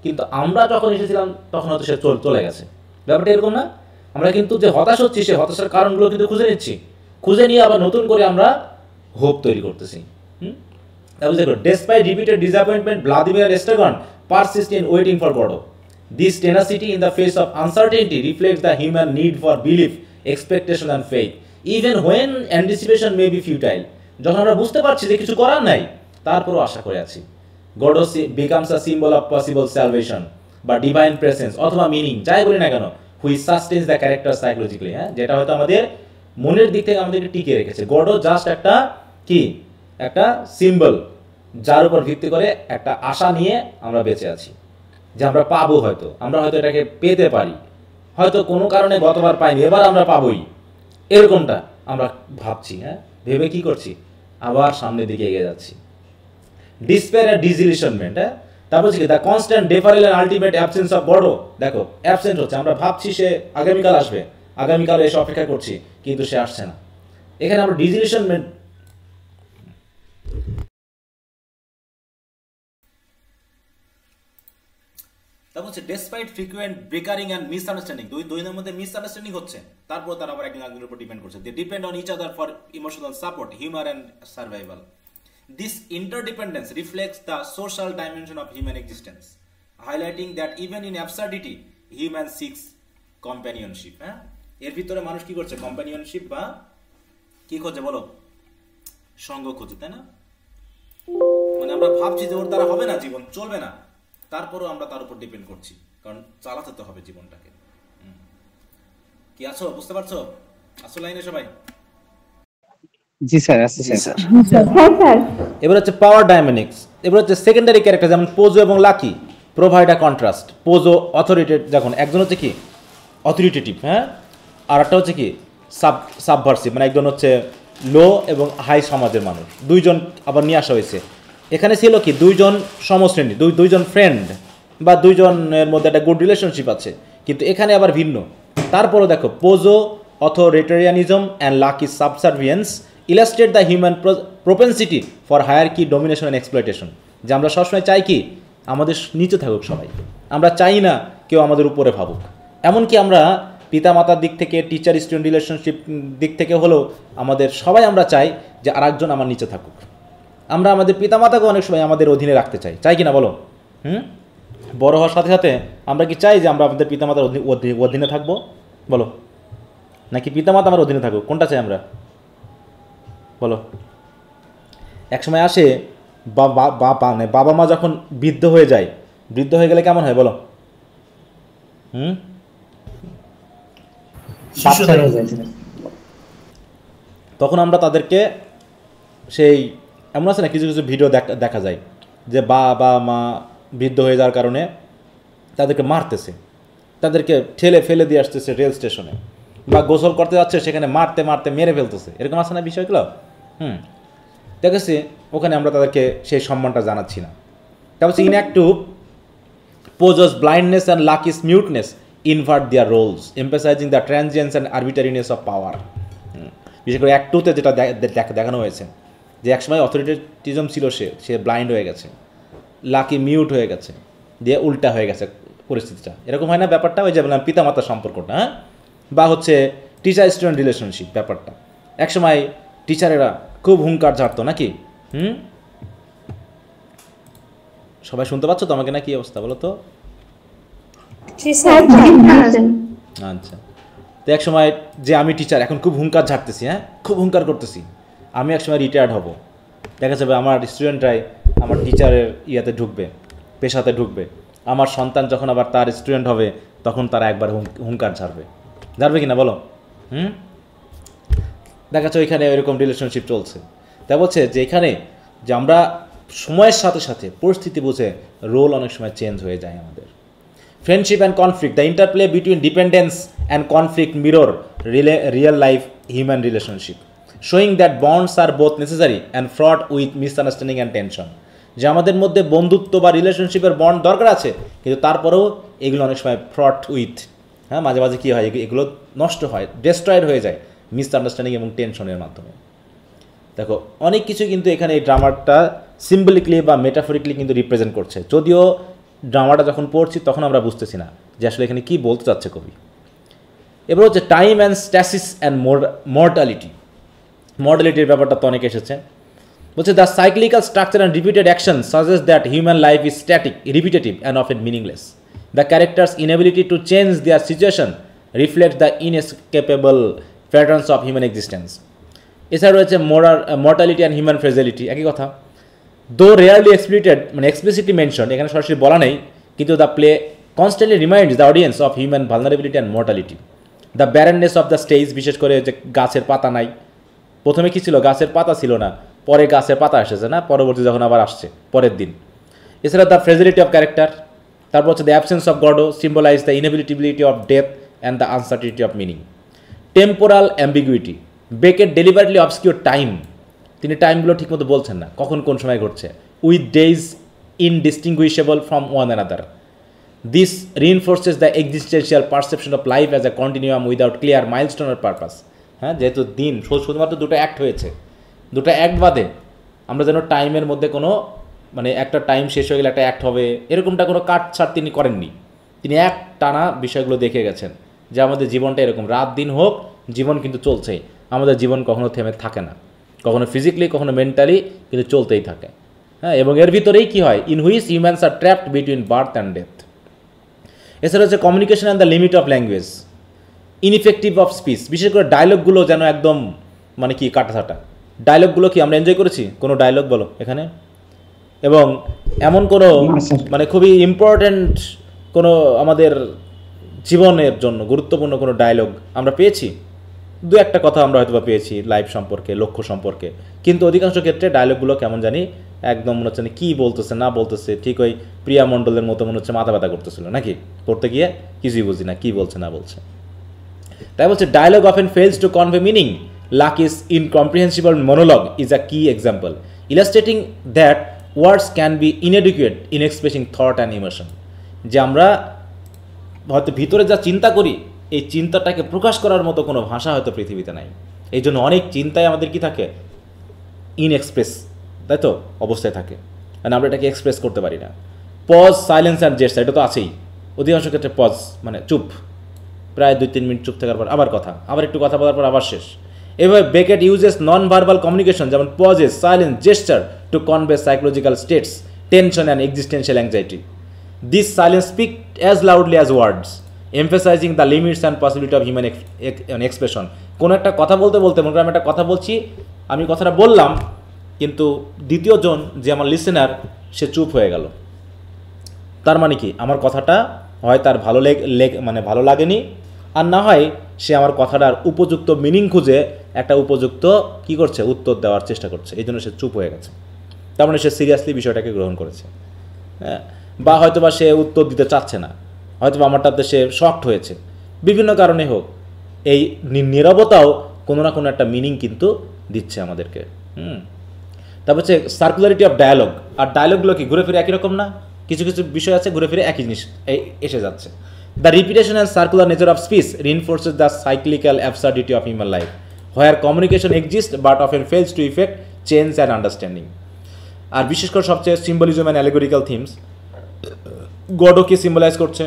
কিন্তু আমরা যখন এসেছিলাম তখন হয়তো সে চলে গেছে। ব্যাপারটা এরকম না? আমরা কিন্তু যে হতাশ হচ্ছি, সে হতাশার কারণগুলো কিন্তু খুঁজে নিচ্ছি, খুঁজে নিয়ে আবার নতুন করে আমরা হোপ তৈরি করতেছি। তারপর দেখো, despite repeated disappointment, Vladimir Estragon persist in waiting for Godot. This tenacity in the face of uncertainty reflects the human need for belief, expectation and faith, even when anticipation may be futile. যখন আমরা বুঝতে পারছি যে কিছু করার নাই, তারপরও আশা করে আছি। God becomes a symbol of possible salvation বা divine presence অথবা মিনিং, যাই বলি না কেন, which sustains the character psychologically। হ্যাঁ, যেটা হয়তো আমাদের মনের দিক থেকে আমাদেরকে টিকে রেখেছে। গডও জাস্ট একটা কি, একটা সিম্বল, যার উপর ভিত্তি করে একটা আশা নিয়ে আমরা বেঁচে আছি, যে আমরা পাবো, হয়তো আমরা হয়তো এটাকে পেতে পারি, হয়তো কোনো কারণে গতবার পাইনি, এবার আমরা পাবোই, এরকমটা আমরা ভাবছি। হ্যাঁ, ভেবে কি করছি, আবার সামনের দিকে এগিয়ে যাচ্ছি। ডিসপেয়ার আর ডিসইলিউশনমেন্ট। হ্যাঁ, তারপর কি, the constant deferral and ultimate absence of god. দেখো, অ্যাবসেন্ট হচ্ছে, আমরা ভাবছি সে আগামীকাল আসবে, আগামীকাল এসে অপেক্ষা করছি, কিন্তু সে আসছে না। এখানে আমরা ডিসইলিউশনমেন্ট। তারপর হচ্ছে ডেসপাইট ফ্রিকুয়েন্ট ব্রেকারিং অ্যান্ড মিসআন্ডারস্ট্যান্ডিং। দুইজনের মধ্যে মিসআন্ডারস্ট্যান্ডিং হচ্ছে, তারপর তারা আবার একজনের উপর ডিপেন্ড করছে। They depend on each other for emotional support, humour and survival. This interdependence reflects the social dimension of human existence, highlighting that even in absurdity human seeks companionship. হ্যাঁ, এর ভিতরে মানুষ কি করছে, কম্প্যানিয়নশিপ বা কি খোঁজে বলো, সঙ্গ খোঁজে, তাই না? মানে আমরা ভাবছি যে ওর দ্বারা হবে না, জীবন চলবে না, তারপরেও আমরা তার উপর ডিপেন্ড করছি, কারণ চালাতে তো হবে জীবনটাকে। কি আছো, বুঝতে পারছো? আসো লাইনে সবাই। জি স্যার, আছে স্যার। হ্যাঁ স্যার। এবার হচ্ছে পাওয়ার ডাইনামিক্স। এবার হচ্ছে সেকেন্ডারি ক্যারেক্টার, যেমন পোজো এবং লাকি প্রোভাইড আ কন্ট্রাস্ট। পোজো অথরিটেড, যখন একজন হচ্ছে কি অথরিটেটিভ, হ্যাঁ, আর একটা হচ্ছে কি সাবভার্সিভ, মানে একজন হচ্ছে লো এবং হাই সমাজের মানুষ, দুইজন আবার নিয়ে আসা হয়েছে। এখানে ছিল কি দুইজন সমশ্রেণী, দুইজন ফ্রেন্ড বা দুইজনের মধ্যে একটা গুড রিলেশনশিপ আছে, কিন্তু এখানে আবার ভিন্ন। তারপরও দেখো, Pozzo authoritarianism and Lucky subservience illustrate the human propensity for hierarchy domination and exploitation. যে আমরা সবসময় চাই কি আমাদের নিচে থাকুক সবাই, আমরা চাই না কেউ আমাদের উপরে ভাবুক। এমনকি আমরা পিতামাতার দিক থেকে, টিচার স্টুডেন্ট রিলেশনশিপ দিক থেকে হলেও আমাদের সবাই আমরা চাই যে আরেকজন আমার নিচে থাকুক। আমরা আমাদের পিতামাতাকে অনেক সময় আমাদের অধীনে রাখতে চাই কি না বলো? বড় হওয়ার সাথে সাথে আমরা কি চাই যে আমরা আমাদের পিতামাতার অধীনে থাকবো বলো, নাকি পিতামাতা আমার অধীনে থাকুক? কোনটা চাই আমরা বলো? এক সময় আসে বাবা মা যখন বৃদ্ধ হয়ে যায়, বৃদ্ধ হয়ে গেলে কেমন হয় বলো? তখন আমরা তাদেরকে সেই এমন আছে না, কিছু কিছু ভিডিও দেখা যায় যে বাবা মা বৃদ্ধ হয়ে যাওয়ার কারণে তাদেরকে মারতেছে, তাদেরকে ঠেলে ফেলে দিয়ে আসতেছে রেল স্টেশনে, বা গোসল করতে যাচ্ছে সেখানে মারতে মারতে মেরে ফেলতেছে, এরকম আছে না বিষয়গুলো? দেখেছি, ওখানে আমরা তাদেরকে সেই সম্মানটা জানাচ্ছি না। তারপর inactive Pozzo's blindness and Lucky's muteness invert their roles emphasizing the transience and arbitrariness of power. বিশেষ করে অ্যাক্ট 2-তে যেটা দেখানো হয়েছে, যে একসময় অথরিটেটিজম ছিল, সে ব্লাইন্ড হয়ে গেছে, লাকি মিউট হয়ে গেছে, দিয়ে উল্টা হয়ে গেছে পরিস্থিতিটা। এরকম হয় না ব্যাপারটা? ওই যে বললাম পিতামাতার সম্পর্কটা, হ্যাঁ, বা হচ্ছে টিচার স্টুডেন্ট রিলেশনশিপ ব্যাপারটা। একসময় টিচারেরা খুব হুঙ্কার ঝাড়তো নাকি? সবাই শুনতে পাচ্ছ তো আমাকে, না কি অবস্থা বলো তো? আচ্ছা, তো এক সময় যে আমি টিচার এখন খুব হুঙ্কার ঝাড়তেছি, হ্যাঁ, খুব হুঙ্কার করতেছি, আমি এক সময় রিটায়ার্ড হব, দেখা যাবে আমার স্টুডেন্টরাই আমার টিচারের ইয়াতে ঢুকবে, পেশাতে ঢুকবে। আমার সন্তান যখন আবার তার স্টুডেন্ট হবে, তখন তারা একবার হুঙ্কার ঝাড়বে কি না বলো? দেখা যাচ্ছে ওইখানে ওইরকম রিলেশনশিপ চলছে। তাই বলছে যে এখানে যে আমরা সময়ের সাথে সাথে পরিস্থিতি বুঝে রোল অনেক সময় চেঞ্জ হয়ে যায় আমাদের। Friendship and conflict, the interplay between dependence and conflict mirror real life human relationship, showing that bonds are both necessary and fraught with misunderstanding and tension. যে আমাদের মধ্যে বন্ধুত্ব বা রিলেশনশিপের বন্ড দরকার আছে, কিন্তু তারপরেও এগুলো অনেক সময় ফ্রড উইথ, হ্যাঁ, মাঝে মাঝে কী হয়, এগুলো নষ্ট হয়, ডেস্ট্রয়েড হয়ে যায় মিসআন্ডারস্ট্যান্ডিং এবং টেনশনের মাধ্যমে। দেখো অনেক কিছু কিন্তু এখানে এই ড্রামাটা সিম্বলিকলি বা মেটাফরিকলি কিন্তু রিপ্রেজেন্ট করছে, যদিও ড্রামাটা যখন পড়ছি তখন আমরা বুঝতেছি না যে আসলে এখানে কী বলতে চাচ্ছে কবি। এবার হচ্ছে টাইম অ্যান্ড স্ট্যাসিস অ্যান্ড মর্টালিটির ব্যাপারটা তো অনেক এসেছে। বলছে the cyclical structure and repeated action suggest that human life is static, repetitive and often meaningless. The characters inability to change their situation reflect the inescapable patterns of human existence. এছাড়া রয়েছে mortality and human ফ্রেজিলিটি, একই কথা, দো rarely এক্সপ্লিটেড, মানে explicitly mention, এখানে সরাসরি বলা নেই, কিন্তু the play constantly reminds the audience of human vulnerability and mortality. The barrenness of the stage, বিশেষ করে যে গাছের পাতা নাই, প্রথমে কী ছিল, গাছের পাতা ছিল না, পরে গাছের পাতা এসেছে না, পরবর্তী যখন আবার আসছে পরের দিন। এছাড়া দ্য ফ্রেজিলিটি অফ ক্যারেক্টার, তারপর হচ্ছে the absence of Godot symbolize the inevitability of death and the uncertainty of meaning. Temporal ambiguity, Beckett ডেলিভারলি অবসকিউর টাইম, তিনি টাইমগুলো ঠিকমতো বলছেন না, কখন কোন সময় ঘটছে, with days indistinguishable from one another. This reinforces the existential perception of life as a continuum without clear milestone or purpose. হ্যাঁ, যেহেতু দিন শুধুমাত্র দুটো অ্যাক্ট হয়েছে, দুটো অ্যাক্ট বাদে আমরা যেন টাইমের মধ্যে কোনো, মানে একটা টাইম শেষ হয়ে গেলে একটা অ্যাক্ট হবে, এরকমটা কোনো কাটছাট তিনি করেননি। তিনি এক টানা বিষয়গুলো দেখে গেছেন যে আমাদের জীবনটা এরকম, রাত দিন হোক, জীবন কিন্তু চলছেই, আমাদের জীবন কখনো থেমে থাকে না, কখনো ফিজিক্যালি কখনো মেন্টালি, কিন্তু চলতেই থাকে। হ্যাঁ, এবং এর ভিতরেই কী হয়, in which humans are trapped between birth and death. এছাড়া হচ্ছে communication and the limit of language, ineffective of speech, বিশেষ করে ডায়লগগুলো যেন একদম মানে কি কাটাছাটা। ডায়লগগুলো কি আমরা এনজয় করেছি? কোনো ডায়লগ বলো এখানে, এবং এমন কোনো মানে খুবই ইম্পর্ট্যান্ট কোনো আমাদের জীবনের জন্য গুরুত্বপূর্ণ কোনো ডায়লগ আমরা পেয়েছি? দু একটা কথা আমরা হয়তো বা পেয়েছি লাইফ সম্পর্কে, লক্ষ্য সম্পর্কে, কিন্তু অধিকাংশ ক্ষেত্রে ডায়লগগুলো কেমন জানি একদম মনে হচ্ছে না কী বলতেছে না বলতেছে, ঠিক ওই প্রিয়া মণ্ডলের মতো মনে হচ্ছে মাথা ব্যথা করতেছিল নাকি, পড়তে গিয়ে কিছুই বুঝি না কী বলছে না বলছে। তাই বলছে dialogue often fails to convey meaning, Lucky's incomprehensible monologue is a key example illustrating that words can be inadequate in expressing thought and emotion. যে আমরা হয়তো ভিতরে যা চিন্তা করি এই চিন্তাটাকে প্রকাশ করার মতো কোনো ভাষা হয়তো পৃথিবীতে নাই। এই জন্য অনেক চিন্তায় আমাদের কি থাকে, ইনএক্সপ্রেস, তাই তো অবস্থায় থাকে, মানে আমরা এটাকে এক্সপ্রেস করতে পারি না। পজ, সাইলেন্স অ্যান্ড জেস্টার, এটা তো আছেই। অধিকাংশ ক্ষেত্রে পজ মানে চুপ, প্রায় 2-3 মিনিট চুপ থাকার পর আবার কথা, আবার একটু কথা বলার পর আবার শেষ। এভাবে Beckett uses non verbal communication যেমন pauses, silence, gesture to convey psychological states, tension and existential anxiety. This silence speak as loudly as words, emphasizing the limits and possibility of human expression. কোনো একটা কথা বলতে বলতে মনে করেন আমি একটা কথা বলছি, আমি কথাটা বললাম কিন্তু দ্বিতীয় জন যে আমার লিসেনার সে চুপ হয়ে গেল। তার মানে কি আমার কথাটা হয় তার ভালো লাগেনি, আর না হয় সে আমার কথাটার উপযুক্ত মিনিং খুঁজে একটা উপযুক্ত কি করছে উত্তর দেওয়ার চেষ্টা করছে, এই জন্য সে চুপ হয়ে গেছে। তার মানে সে সিরিয়াসলি বিষয়টাকে গ্রহণ করেছে, হ্যাঁ, বা হয়তোবা সে উত্তর দিতে চাচ্ছে না, হয়তোবা আমারটাতে সে শকড হয়েছে, বিভিন্ন কারণে হোক এই নীরবতাও কোনো না কোনো একটা মিনিং কিন্তু দিচ্ছে আমাদেরকে। তারপর হচ্ছে সার্কুলারিটি অফ ডায়ালগ। আর ডায়ালগগুলো কি ঘুরে ফিরে একই রকম না, কিছু কিছু বিষয় আছে ঘুরে ফিরে একই জিনিস এসে যাচ্ছে। The repetition and circular nature of speech reinforces the cyclical absurdity of human life where communication exist but often fails to effect change and understanding. আর বিশেষ করে সবচেয়ে symbolism and allegorical themes, Godot কি সিম্বলাইজ করছে,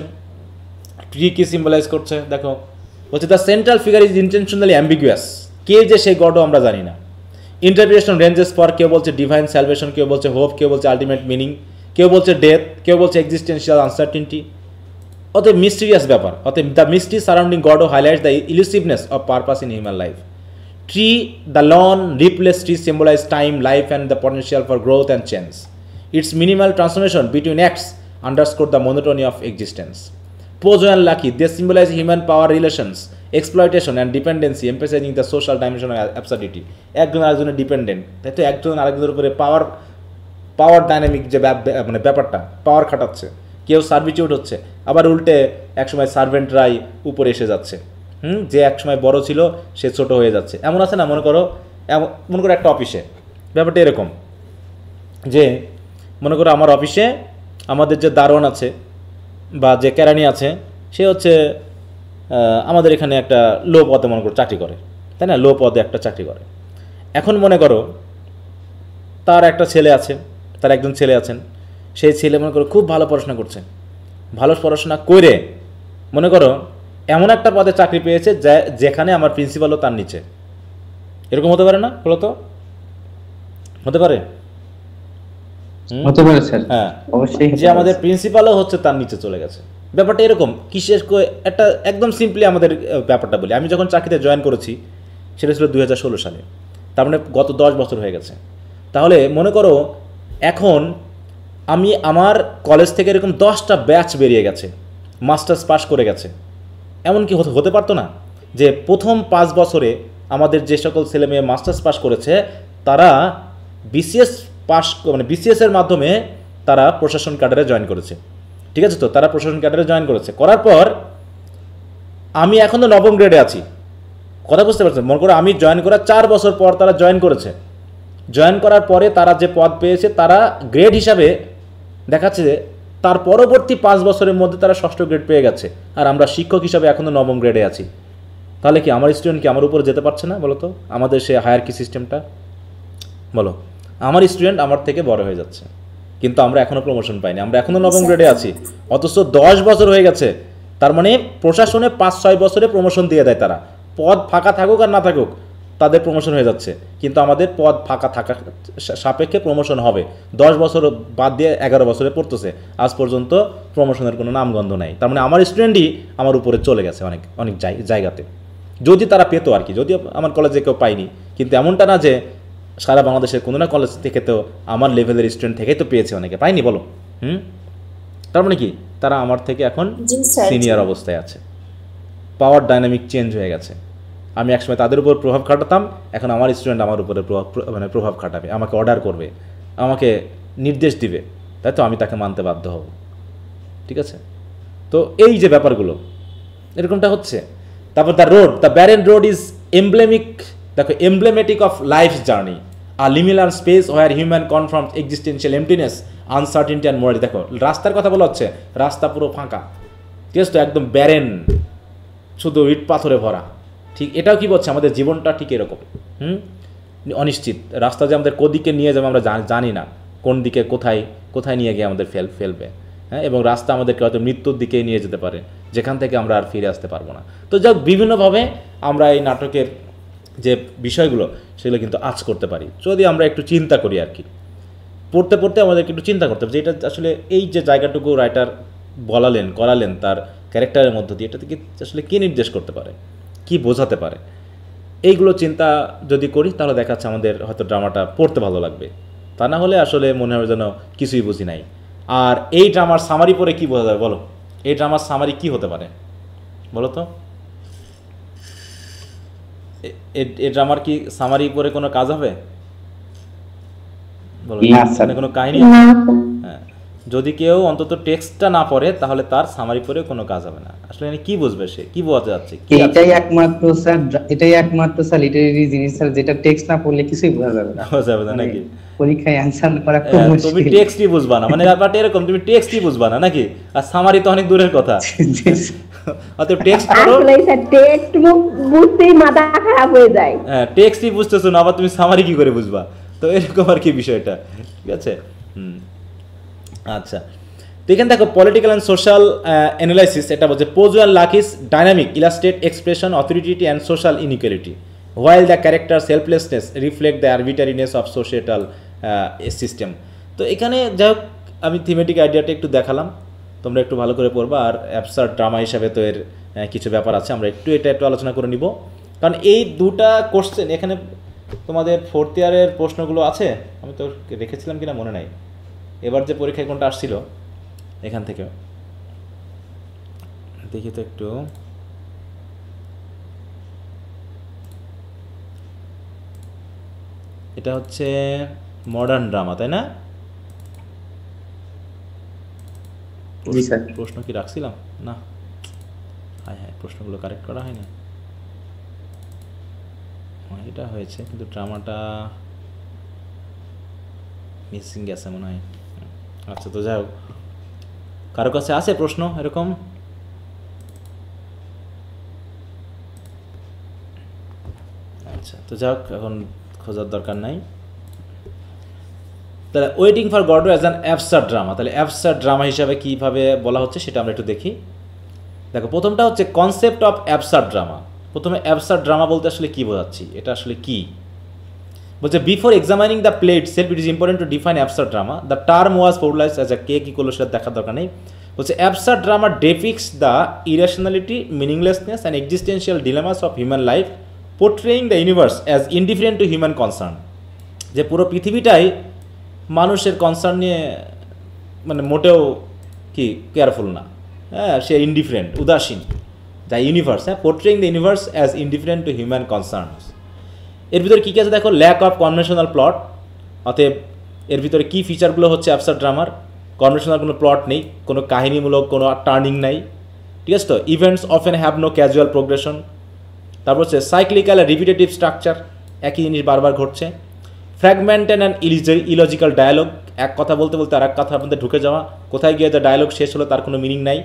tree কি symbolize করছে, দেখো বলছে the central figure is intentionally ambiguous, কে যে সেই গডও আমরা জানি না। ইন্টারপ্রিটেশন রেঞ্জেস ফর, কেউ বলছে ডিভাইন স্যালভেশন, কেউ বলছে হোপ, কেউ বলছে আলটিমেট মিনিং, কেউ বলছে ডেথ, কেউ বলছে এক্সিস্টেন্সিয়াল আনসার্টিনিটি। অতএব মিস্টিরিয়াস ব্যাপার। অতএব the mystery surrounding Godot highlights the elusiveness of purpose in human life. Tree, the lone, leafless tree symbolize time, life and the potential for growth and change. Its minimal transformation between acts underscore the monotony of existence. Pozo and Lucky, they symbolize human power relations, exploitation and dependency, emphasizing the social dimension of absurdity. একজন আরেকজনের dependent, তাই তো একজন আরেকজনের উপরে পাওয়ার dynamic যে মানে ব্যাপারটা পাওয়ার খাটাচ্ছে, কেউ সার্ভিটিউড হচ্ছে, আবার উল্টে একসময় সার্ভেন্টরাই উপরে এসে যাচ্ছে, যে একসময় বড় ছিল সে ছোট হয়ে যাচ্ছে। এমন আছে না, মনে করো একটা অফিসে ব্যাপারটা এরকম যে মনে করো আমার অফিসে আমাদের যে দারোয়ান আছে বা যে কেরানি আছে সে হচ্ছে আমাদের এখানে একটা লো পদে মনে করো চাকরি করে, তাই না, লো পদে একটা চাকরি করে। এখন মনে করো তার একটা ছেলে আছে, তার একজন ছেলে আছেন, সেই ছেলে মনে করো খুব ভালো পড়াশোনা করছে, ভালো পড়াশোনা করে মনে করো এমন একটা পদে চাকরি পেয়েছে যেখানে আমার প্রিন্সিপালও তার নিচে। এরকম হতে পারে না, বলো তো? হতে পারে, হ্যাঁ, অবশ্যই। যে আমাদের প্রিন্সিপালও হচ্ছে তার নিচে চলে গেছে, ব্যাপারটা এরকম। কিসের একটা একদম সিম্পলি আমাদের ব্যাপারটা বলি, আমি যখন চাকরিতে জয়েন করেছি সেটা ছিল 2016 সালে, তার মানে গত 10 বছর হয়ে গেছে। তাহলে মনে করো এখন আমি আমার কলেজ থেকে এরকম 10টা ব্যাচ বেরিয়ে গেছে, মাস্টার্স পাস করে গেছে। এমন কি হতে পারতো না যে প্রথম 5 বছরে আমাদের যে সকল ছেলে মেয়ে মাস্টার্স পাস করেছে তারা বিসিএস পাস মানে বিসিএসের মাধ্যমে তারা প্রশাসন ক্যাডারে জয়েন করেছে, ঠিক আছে তো, তারা প্রশাসন ক্যাডারে জয়েন করেছে, করার পর আমি এখনও 9ম গ্রেডে আছি, কথা বুঝতে পারছেন? মনে করো আমি জয়েন করার 4 বছর পর তারা জয়েন করেছে, জয়েন করার পরে তারা যে পদ পেয়েছে তারা গ্রেড হিসাবে দেখাচ্ছে যে তার পরবর্তী 5 বছরের মধ্যে তারা 6ষ্ঠ গ্রেড পেয়ে গেছে, আর আমরা শিক্ষক হিসাবে এখনও 9ম গ্রেডে আছি। তাহলে কি আমার স্টুডেন্ট কি আমার উপরে যেতে পারছে না, বলো তো? আমাদের সে হায়ারকি সিস্টেমটা, বলো, আমার স্টুডেন্ট আমার থেকে বড় হয়ে যাচ্ছে, কিন্তু আমরা এখনও প্রমোশন পাইনি, আমরা এখনও 9ম গ্রেডে আছি, অথচ 10 বছর হয়ে গেছে। তার মানে প্রশাসনে 5-6 বছরে প্রমোশন দিয়ে দেয় তারা, পদ ফাঁকা থাকুক আর না থাকুক তাদের প্রমোশন হয়ে যাচ্ছে, কিন্তু আমাদের পদ ফাঁকা থাকা সাপেক্ষে প্রমোশন হবে। 10 বছর বাদ দিয়ে 11 বছরে পড়তেছে, আজ পর্যন্ত প্রমোশনের কোনো নামগন্ধ নাই। তার মানে আমার স্টুডেন্টই আমার উপরে চলে গেছে অনেক অনেক জায়গাতে, যদি তারা পেতো আর কি, যদিও আমার কলেজে কেউ পায়নি, কিন্তু এমনটা না যে সারা বাংলাদেশের কোনো না কলেজ থেকে তো আমার লেভেলের স্টুডেন্ট থেকেই তো পেয়েছে, অনেকে পায়নি বলো। তার মানে কি তারা আমার থেকে এখন জি স্যার। সিনিয়র অবস্থায় আছে, পাওয়ার ডাইনামিক চেঞ্জ হয়ে গেছে। আমি একসময় তাদের উপর প্রভাব খাটাতাম, এখন আমার স্টুডেন্ট আমার উপরে প্রভাব খাটাবে, আমাকে অর্ডার করবে, আমাকে নির্দেশ দিবে, তাই তো আমি তাকে মানতে বাধ্য হব। ঠিক আছে, তো এই যে ব্যাপারগুলো এরকমটা হচ্ছে। তারপর the barren road is emblemic, দেখো এমব্লেমেটিক অফ লাইফ জার্নি, আর liminal space where human confront existential emptiness, uncertainty and morality. দেখো রাস্তার কথা বলা হচ্ছে, রাস্তা পুরো ফাঁকা, ঠিক আছে, তো একদম ব্যারেন, শুধু ইট পাথরে ভরা। ঠিক এটাও কি বলছে, আমাদের জীবনটা ঠিক এরকম, অনিশ্চিত। রাস্তা যে আমাদের কোদিকে নিয়ে যাবে আমরা জানি না, কোন দিকে কোথায় নিয়ে গিয়ে আমাদের ফেলবে, হ্যাঁ, এবং রাস্তা আমাদেরকে হয়তো মৃত্যুর দিকে নিয়ে যেতে পারে, যেখান থেকে আমরা আর ফিরে আসতে পারবো না। তো যাক, বিভিন্নভাবে আমরা এই নাটকের যে বিষয়গুলো সেগুলো কিন্তু আঁচ করতে পারি যদি আমরা একটু চিন্তা করি আর কি। পড়তে পড়তে আমাদেরকে একটু চিন্তা করতে হবে যে এটা আসলে এই যে জায়গাটুকু রাইটার করালেন তার ক্যারেক্টারের মধ্য দিয়ে, এটা থেকে আসলে কী নির্দেশ করতে পারে, কি বোঝাতে পারে, এইগুলো চিন্তা যদি করি তাহলে দেখা যাচ্ছে আমাদের হয়তো ড্রামাটা পড়তে ভালো লাগবে। তা না হলে আসলে মনে হয় যেন কিছুই বুঝি নাই। আর এই ড্রামার সামারি পরে কি বোঝা যাবে বলো, এই ড্রামার সামারি কি হতে পারে বলো তো? এই ড্রামার কি সামারি পরে কোনো কাজ হবে বলো? কোনো কাহিনী? হ্যাঁ, যদি কেউ অন্তত টেক্সটটা না পড়ে তাহলে তার সামারি পরে কোনো কাজ হবে না। আসলে কি বুঝবে সে, কি বোঝাতে যাচ্ছে? এটাই একমাত্র স্যার লিটারেরি জিনিস স্যার, যেটা টেক্সট না পড়লে কিছুই বোঝা যাবে না। বোঝা যাবে না নাকি? পরীক্ষায় অ্যানসার করা খুব মুশকিল। তুমি টেক্সটই বুঝবা না, মানে ব্যাপারটা এরকম, তুমি টেক্সটই বুঝবা না নাকি? আর সামারি তো অনেক দূরের কথা। অতএব টেক্সট পড়ো। আসলে স্যার টেক্সট বুক বুঝতেই মাথা খারাপ হয়ে যায়। হ্যাঁ, টেক্সটই বুঝতেছো না, আবার তুমি সামারি কি করে বুঝবা? তো এরকম আর কি বিষয়টা, ঠিক আছে। আচ্ছা, তো এখানে দেখো পলিটিক্যাল অ্যান্ড সোশ্যাল অ্যানালাইসিস, এটা বলছে Pozzo and Lucky's dynamic illustrate expression authority and social inequality while the characters helplessness reflect the arbitrariness of societal system. তো এখানে যাই হোক আমি থিমেটিক আইডিয়াটা একটু দেখালাম, তোমরা একটু ভালো করে পড়বা। আর অ্যাবসার্ড ড্রামা হিসাবে তো এর কিছু ব্যাপার আছে, আমরা একটু আলোচনা করে নিব। কারণ এই দুটা কোশ্চেন এখানে তোমাদের ফোর্থ ইয়ারের প্রশ্নগুলো আছে, আমি তো রেখেছিলাম কিনা মনে নাই, এবার যে পরীক্ষায় কোনটা আসছিল এখান থেকে দেখি তো একটু। এটা হচ্ছে মডার্ন ড্রামা, তাই না? প্রশ্ন কি রাখছিলাম না? হ্যাঁ, প্রশ্নগুলো কারেক্ট করা হয়নি। এটা হয়েছে কিন্তু ড্রামাটা মিসিং গেছে মনে হয়। আচ্ছা, তো যাই হোক, কারো কাছে আছে প্রশ্ন এরকম? আচ্ছা, তো যাই হোক, এখন খোঁজার দরকার নাই। তাহলে waiting for Godot as an absurd drama, তাহলে অ্যাবসার্ড ড্রামা হিসাবে কীভাবে বলা হচ্ছে সেটা আমরা একটু দেখি। দেখো, প্রথমটা হচ্ছে কনসেপ্ট অফ অ্যাবসার্ড ড্রামা। প্রথমে অ্যাবসার্ড ড্রামা বলতে আসলে কী বোঝাচ্ছি, এটা আসলে কি বলছে। Before examining the play itself it is important to define absurd drama. The term was popularized as কে কী করলো সেটা দেখার দরকার নেই। বলছে absurd drama depicts the irrationality, meaninglessness and existential dilemmas of human life, portraying the universe as indifferent to human concern. যে পুরো পৃথিবীটাই মানুষের কনসার্ন নিয়ে মানে মোটেও কি কেয়ারফুল না, হ্যাঁ, সে ইনডিফারেন্ট, উদাসীন। দ্য ইউনিভার্স, হ্যাঁ, portraying the universe as indifferent to human concerns. এর ভিতরে কী কী আছে দেখো, ল্যাক অফ কনভেনশনাল প্লট। অতএব এর ভিতরে কী ফিচারগুলো হচ্ছে অ্যাবসার্ড ড্রামার? কনভেনশনাল কোনো প্লট নেই, কোনো কাহিনীমূলক কোনো টার্নিং নাই, ঠিক আছে। তো events often have no casual progression. তারপর হচ্ছে সাইক্লিক্যাল আর রিপিটেটিভ স্ট্রাকচার, একই জিনিস বারবার ঘটছে। ফ্র্যাগমেন্টেড অ্যান্ড ইলজিক্যাল ডায়ালগ, এক কথা বলতে বলতে আর এক কথার মধ্যে ঢুকে যাওয়া, কোথায় গিয়ে যে ডায়ালগ শেষ হলো তার কোনো মিনিং নাই।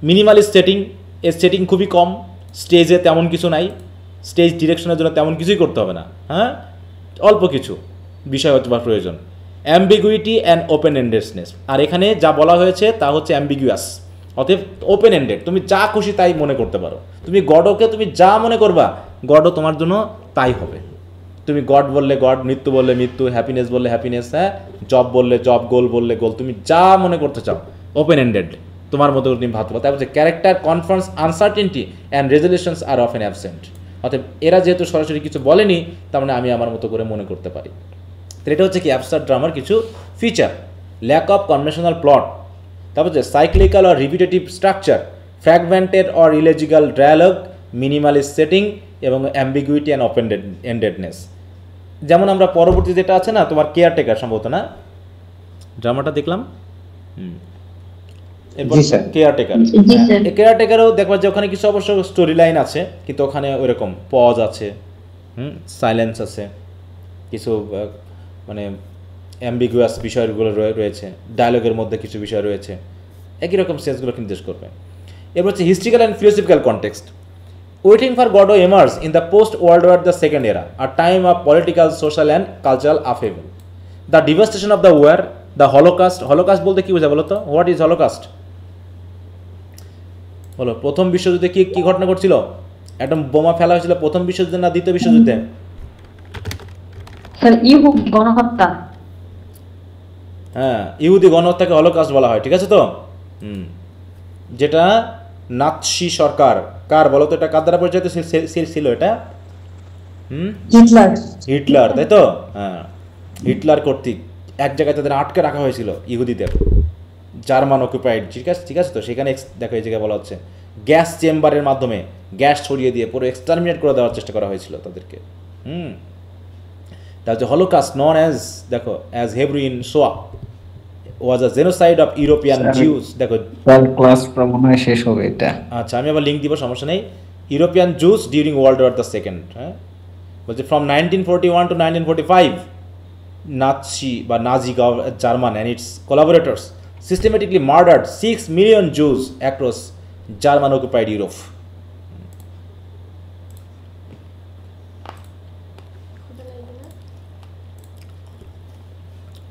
মিনিমালিস্ট সেটিং, এর সেটিং খুবই কম, স্টেজে তেমন কিছু নাই, স্টেজ ডিরেকশনের জন্য তেমন কিছুই করতে হবে না, হ্যাঁ, অল্প কিছু বিষয় হতে বা প্রয়োজন। অ্যাম্বিগুইটি অ্যান্ড ওপেন এন্ডেডনেস, আর এখানে যা বলা হয়েছে তা হচ্ছে অ্যাম্বিগুয়াস, অতএব ওপেন এন্ডেড, তুমি যা খুশি তাই মনে করতে পারো। তুমি গডকে তুমি যা মনে করবা গডও তোমার জন্য তাই হবে। তুমি গড বললে গড, মৃত্যু বললে মৃত্যু, হ্যাপিনেস বললে হ্যাপিনেস, হ্যাঁ, জব বললে জব, গোল বললে গোল, তুমি যা মনে করতে চাও ওপেন এন্ডেড, তোমার মতো তুমি ভাবতে পারো। তারপর character confirms uncertainty and resolutions are often absent, অতএব এরা যেহেতু সরাসরি কিছু বলেনি, তার মানে আমি আমার মতো করে মনে করতে পারি। তাহলে এটা হচ্ছে কি অ্যাবসার্ড ড্রামার কিছু feature. Lack of conventional plot, তারপর হচ্ছে cyclical or repetitive structure, fragmented or illogical dialogue, minimalist setting এবং অ্যাম্বিগুইটি অ্যান্ড ওপেন এন্ডেডনেস। যেমন আমরা পরবর্তী যেটা আছে না তোমার কেয়ারটেকার, সম্ভবত না ড্রামাটা দেখলাম, এরপর কেয়ারটেকার। কেয়ারটেকারও দেখবা যে ওখানে কিছু অবশ্য স্টোরি লাইন আছে, কিন্তু ওখানে ওইরকম পজ আছে, সাইলেন্স আছে, কিছু মানে অ্যাম্বিগুয়াস বিষয়গুলো রয়েছে, ডায়লগের মধ্যে কিছু বিষয় রয়েছে, একই রকম সেন্সগুলো নির্দেশ করবে। এরপর হচ্ছে historical and philosophical context. Waiting for Godot emerge in the post World war the second era, আর time of political, social and cultural upheaval. The devastation of the war, the Holocaust. Holocaust বলতে কি বোঝায় বলো তো? What is Holocaust বলো? প্রথম বিশ্বযুদ্ধে কি কি ঘটনা ঘটছিল? একটা বোমা ফেলা হয়েছিল প্রথম বিশ্বযুদ্ধে না দ্বিতীয় বিশ্বযুদ্ধে? স্যার ইহুদি গণহত্যা। হ্যাঁ, ইহুদি গণহত্যাকে হলোকাস্ট বলা হয়, ঠিক আছে তো? যেটা নাৎসি সরকার, কার বলো তো, এটা কার দ্বারা পরিচালিত ছিল? এটা হিটলার। হিটলার, তাই তো? হ্যাঁ, হিটলার কর্তৃক এক জায়গায় তাদের আটকে রাখা হয়েছিল ইহুদিদের, জার্মান অকুপাইড, ঠিক আছে তো? সেখানে দেখো এই জায়গায় বলা হচ্ছে গ্যাস চেম্বারের মাধ্যমে গ্যাস ছড়িয়ে দিয়ে পুরো এক্সটারমিনেট করে দেওয়ার চেষ্টা করা হয়েছিল তাদেরকে। তা হচ্ছে হলোকাস্ট নন অ্যাজ, দেখো, as Hebrew in soya was a genocide of European Jews। দেখো ক্লাস প্রমাণে শেষ হবে এটা। আচ্ছা, আমি আবার লিঙ্ক দিব, সমস্যা নেই। European Jews during World war the second, হ্যাঁ, বলছে ফ্রম 1941 to 1945 নাৎসি বা Nazi German and its collaborators systematically murdered 6 million Jews across German occupied Europe।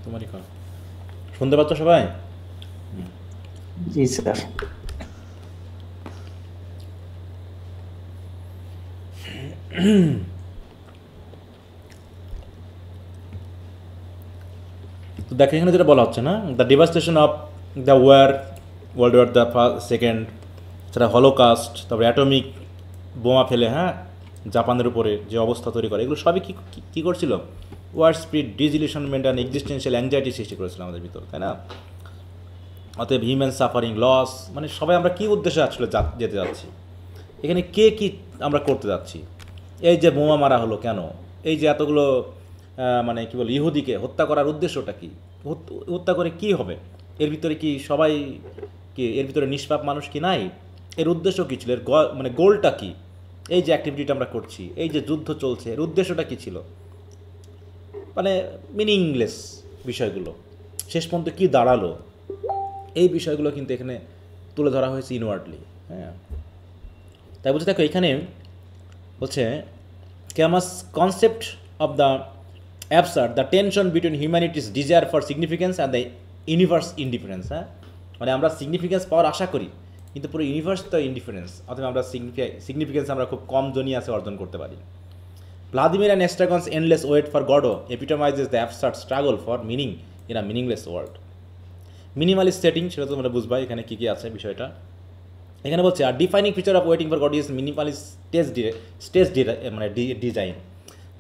তোমারই কথা শুনতে পাচ্ছ সবাই? জি স্যার। তো দেখো এখানে যেটা বলা হচ্ছে না, the devastation of the war, world war the second, সেটা হলোকাস্ট, তারপরে অ্যাটমিক বোমা ফেলে, হ্যাঁ, জাপানের উপরে যে অবস্থা তৈরি করে, এগুলো সবই কী করছিল? War speed, disillusionment and existential anxiety সৃষ্টি করেছিল আমাদের ভিতর, তাই না? অতএব হিউম্যান সাফারিং, লস, মানে সবাই আমরা কী উদ্দেশ্যে আসলে যেতে যাচ্ছি? এখানে কে কি আমরা করতে যাচ্ছি? এই যে বোমা মারা হলো কেন? এই যে এতগুলো মানে কী বল, ইহুদিকে হত্যা করার উদ্দেশ্যটা কি? হত্যা করে কি হবে? এর ভিতরে কি সবাই কি, এর ভিতরে নিষ্পাপ মানুষ কি নাই? এর উদ্দেশ্য কী ছিল? এর মানে গোলটা কি? এই যে অ্যাক্টিভিটিটা আমরা করছি, এই যে যুদ্ধ চলছে, এর উদ্দেশ্যটা কী ছিল? মানে মিনিংলেস বিষয়গুলো শেষ পর্যন্ত কী দাঁড়ালো, এই বিষয়গুলো কিন্তু এখানে তুলে ধরা হয়েছে ইনওয়ার্ডলি, হ্যাঁ। তাই বলছে দেখো এখানে হচ্ছে Camus' concept of the absurd, the tension between humanity's desire for significance and the universe indifference, হ্যাঁ। মানে আমরা সিগনিফিকেন্স পাওয়ার আশা করি, কিন্তু পুরো ইউনিভার্স তো ইন্ডিফারেন্স, অথবা আমরা সিগনিফিকেন্স আমরা খুব কম জনিয়াসে অর্জন করতে পারি। Vladimir and Estragon's endless wait for Godot epitomizes the absurd struggle for meaning in a meaningless world. Minimalist setting, সেটা তো তোমরা বুঝবা এখানে কী কী আছে বিষয়টা। এখানে বলছে আর defining feature of waiting for God is minimalist stage মানে design.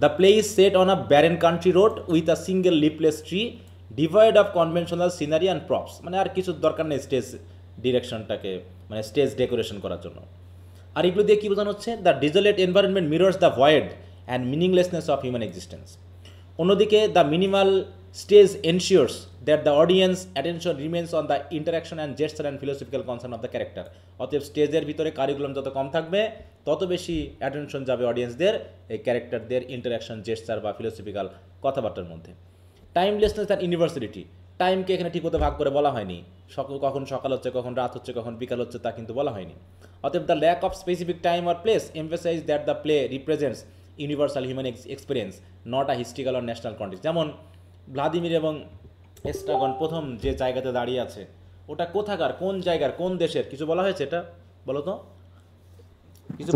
The play is set on a barren country road with a single leafless tree devoid of conventional scenery and props. মানে আর কিছু দরকার নেই স্টেজ ডিরেকশনটাকে, মানে stage decoration করার জন্য। আর এগুলো দিয়ে কী বোঝানো হচ্ছে? The desolate environment mirrors the void and meaninglessness of human existence. অন্যদিকে the minimal stage ensures that the audience attention remains on the interaction and gesture and philosophical concern of the character. অতএব স্টেজের ভিতরে curriculum যত কম থাকবে তত বেশি attention যাবে অডিয়েন্সদের এই ক্যারেক্টারদের ইন্টারাকশন, জেস্টার বা ফিলোসফিক্যাল কথাবার্তার মধ্যে। টাইমলেসনেস অ্যান্ড ইউনিভার্সালিটি, টাইমকে এখানে ঠিকমতো ভাগ করে বলা হয়নি, কখন সকাল হচ্ছে, কখন রাত হচ্ছে, কখন বিকাল হচ্ছে, তা কিন্তু বলা হয়নি। অতএব the lack of specific time or place emphasise that the play represents universal human experience, not a historical or national context. যেমন ভ্লাদিমির এবং এস্ট্রাগন প্রথম যে জায়গাতে দাঁড়িয়ে আছে ওটা কোথাকার, কোন জায়গার, কোন দেশের, কিছু বলা হয়েছে এটা বলো তো? কিছু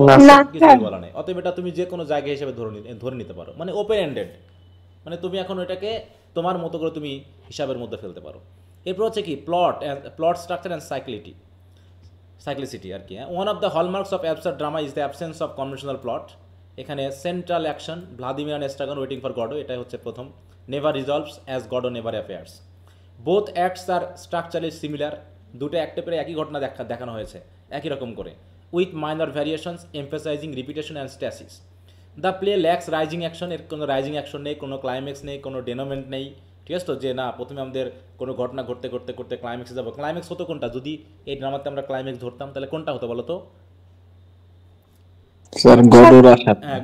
বলা নেই। অতএব এটা তুমি যে কোনো জায়গা হিসেবে ধরে নিতে পারো, মানে ওপেন এন্ডেড, মানে তুমি এখন এটাকে তোমার মতো করে তুমি হিসাবের মধ্যে ফেলতে পারো। এরপর হচ্ছে কি প্লট স্ট্রাকচার অ্যান্ড সাইক্লিসিটি আর কি। One of the hallmarks of absurd drama is the absence of conventional plot এখানে central action Vladimir and Estragon waiting for Godot, এটাই হচ্ছে প্রথম। Never resolves as Godot never affairs. Both acts are structurally similar, দুটো অ্যাক্টে পেরে একই ঘটনা দেখানো হয়েছে একই রকম করে, with minor variations emphasising repetition and stasis. The play lakhs rising action, এর কোনো রাইজিং অ্যাকশন নেই, কোনো ক্লাইম্যাক্স নেই, কোনো ডেনোমেন্ট নেই, ঠিক আছে? তো যে না প্রথমে আমাদের কোনো ঘটনা ঘটতে করতে করতে ক্লাইম্যাক্সে যাবো, ক্লাইম্যাক্স হতো কোনটা? যদি এই ড্রামাতে আমরা ক্লাইম্যাক্স ধরতাম তাহলে কোনটা হতো বলো তো? স্যার গডর আশা। হ্যাঁ,